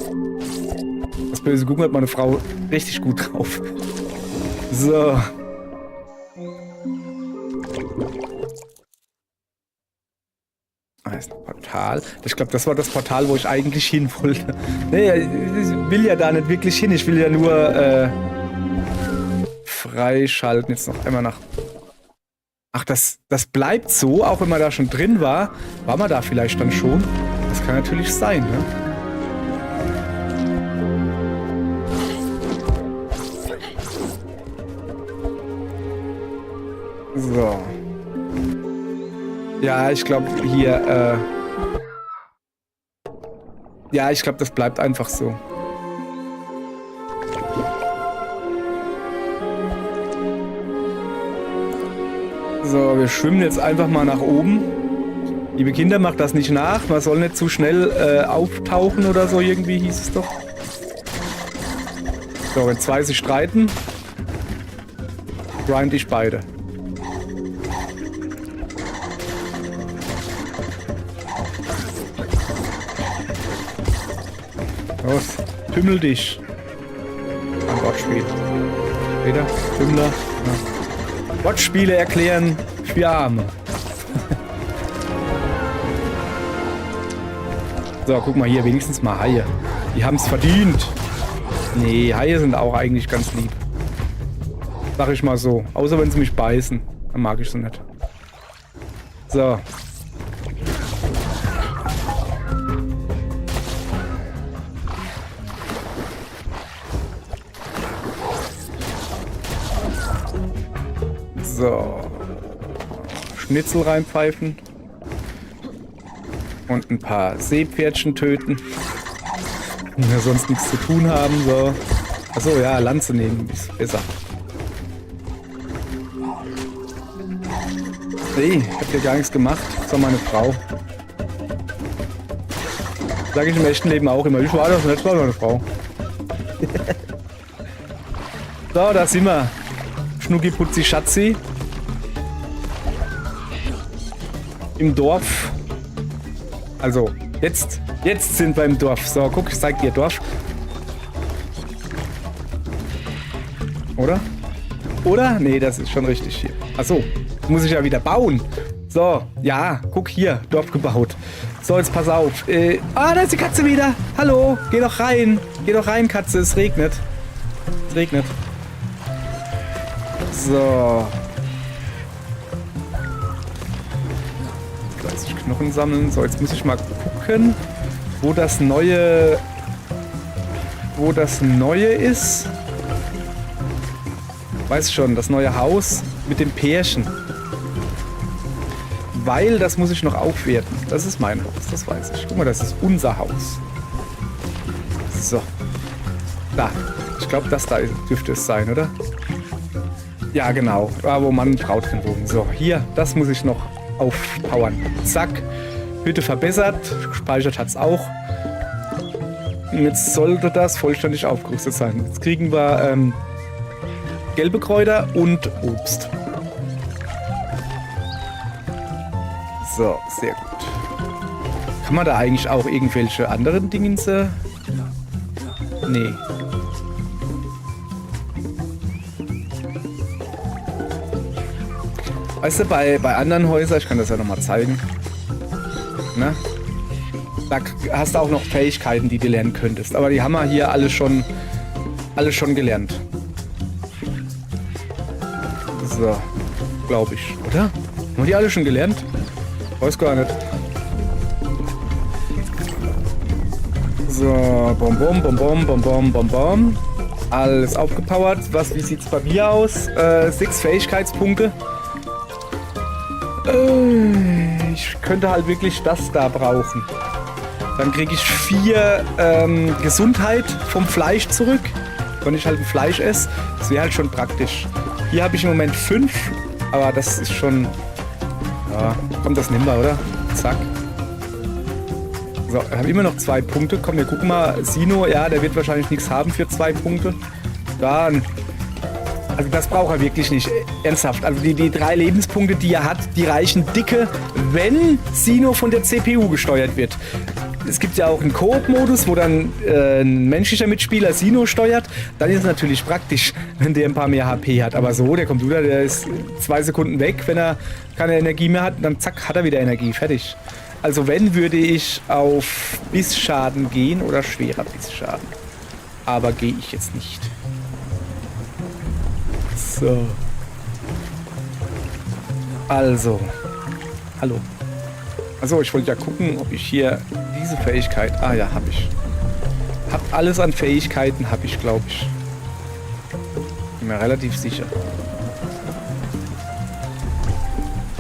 Speaker 1: Das böse Gucken hat meine Frau richtig gut drauf. So. Ah, ist ein Portal. Ich glaube, das war das Portal, wo ich eigentlich hin wollte. Nee, ich will ja da nicht wirklich hin. Ich will ja nur freischalten. Jetzt noch einmal nach... Ach, das bleibt so, auch wenn man da schon drin war. War man da vielleicht dann schon? Das kann natürlich sein, ne? So. Ja, ich glaube hier, ja, ich glaube, das bleibt einfach so. So, wir schwimmen jetzt einfach mal nach oben. Liebe Kinder, macht das nicht nach. Man soll nicht zu schnell auftauchen oder so irgendwie, hieß es doch. So, wenn zwei sich streiten, grind ich beide. Los, tümmel dich. Ein Wortspiel. Peter, Tümmler. Ja. Wortspiele erklären für Arme. So, guck mal hier, wenigstens mal Haie. Die haben es verdient. Nee, Haie sind auch eigentlich ganz lieb. Sag ich mal so. Außer wenn sie mich beißen. Dann mag ich sie nicht. So. So. Schnitzel reinpfeifen. Und ein paar Seepferdchen töten. Wenn wir sonst nichts zu tun haben. So. Achso, ja, Lanze nehmen ist besser. Nee, ich hab hier gar nichts gemacht. Das war meine Frau. Sag ich im echten Leben auch immer. Ich war das nicht, das war meine Frau. So, da sind wir. Schnucki Putzi Schatzi. Im Dorf. Also, jetzt sind wir im Dorf. So, guck, ich zeig dir Dorf. Oder? Oder? Nee, das ist schon richtig hier. Achso, muss ich ja wieder bauen. So, ja, guck hier, Dorf gebaut. So, jetzt pass auf. Da ist die Katze wieder. Hallo, geh doch rein. Geh doch rein, Katze, es regnet. Es regnet. So. 30 Knochen sammeln. So, jetzt muss ich mal gucken, wo das neue ist. Weiß schon, das neue Haus mit dem Pärchen. Weil das muss ich noch aufwerten. Das ist mein Haus, das weiß ich. Guck mal, das ist unser Haus. So. Da. Ich glaube, das da dürfte es sein, oder? Ja, genau. Da, wo Mann und Braut drin wohnen. So, hier, das muss ich noch aufpowern. Zack. Hütte verbessert. Gespeichert hat es auch. Und jetzt sollte das vollständig aufgerüstet sein. Jetzt kriegen wir gelbe Kräuter und Obst. So, sehr gut. Kann man da eigentlich auch irgendwelche anderen Dinge? Nee. Weißt du, bei anderen Häusern, ich kann das ja nochmal zeigen, ne? Da hast du auch noch Fähigkeiten, die du lernen könntest. Aber die haben wir hier alle schon gelernt. So, glaube ich, oder? Haben wir die alle schon gelernt? Weiß gar nicht. So, bom bom, bom bom, bom bom, bom bom. Alles aufgepowert. Wie sieht's bei mir aus? 6 Fähigkeitspunkte. Ich könnte halt wirklich das da brauchen. Dann kriege ich 4 Gesundheit vom Fleisch zurück. Wenn ich halt ein Fleisch esse. Das wäre halt schon praktisch. Hier habe ich im Moment 5. Aber das ist schon... Ja, kommt das nimmer, oder? Zack. So, ich habe immer noch 2 Punkte. Komm, wir gucken mal. Sino, ja, der wird wahrscheinlich nichts haben für 2 Punkte. Dann... Also das braucht er wirklich nicht. Ernsthaft. Also die 3 Lebenspunkte, die er hat, die reichen dicke, wenn Sino von der CPU gesteuert wird. Es gibt ja auch einen Koop-Modus, wo dann ein menschlicher Mitspieler Sino steuert. Dann ist es natürlich praktisch, wenn der ein paar mehr HP hat. Aber so, der Computer, der ist 2 Sekunden weg, wenn er keine Energie mehr hat. Dann zack, hat er wieder Energie. Fertig. Also wenn, würde ich auf Bissschaden gehen oder schwerer Bissschaden. Aber gehe ich jetzt nicht. So. Also. Hallo. Also ich wollte ja gucken, ob ich hier diese Fähigkeit... Ah ja, habe ich. Hab alles an Fähigkeiten, habe ich, glaube ich. Bin mir relativ sicher.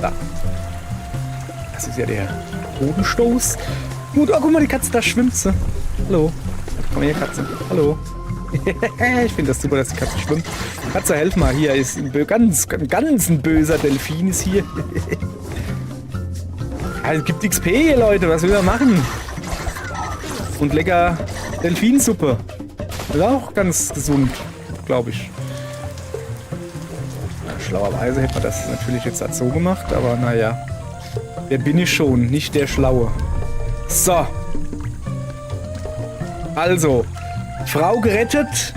Speaker 1: Da. Das ist ja der Bodenstoß. Gut, oh, guck mal, die Katze, da schwimmt sie. Hallo. Komm her, Katze. Hallo. Ich finde das super, dass die Katze schwimmt. Katze, helf mal. Hier ist ein ganz ein böser Delfin ist hier. Es gibt XP hier, Leute. Was will er machen? Und lecker Delfinsuppe. Ist auch ganz gesund, glaube ich. Schlauerweise hätte man das natürlich jetzt so gemacht, aber naja. Wer bin ich schon? Nicht der Schlaue. So. Also, Frau gerettet.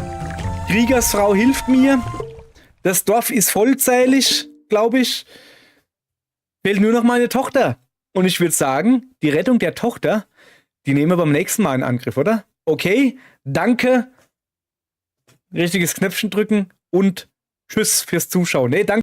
Speaker 1: Kriegersfrau hilft mir. Das Dorf ist vollzählig, glaube ich. Fehlt nur noch meine Tochter. Und ich würde sagen, die Rettung der Tochter, die nehmen wir beim nächsten Mal in Angriff, oder? Okay, danke. Richtiges Knöpfchen drücken und tschüss fürs Zuschauen. Nee, danke.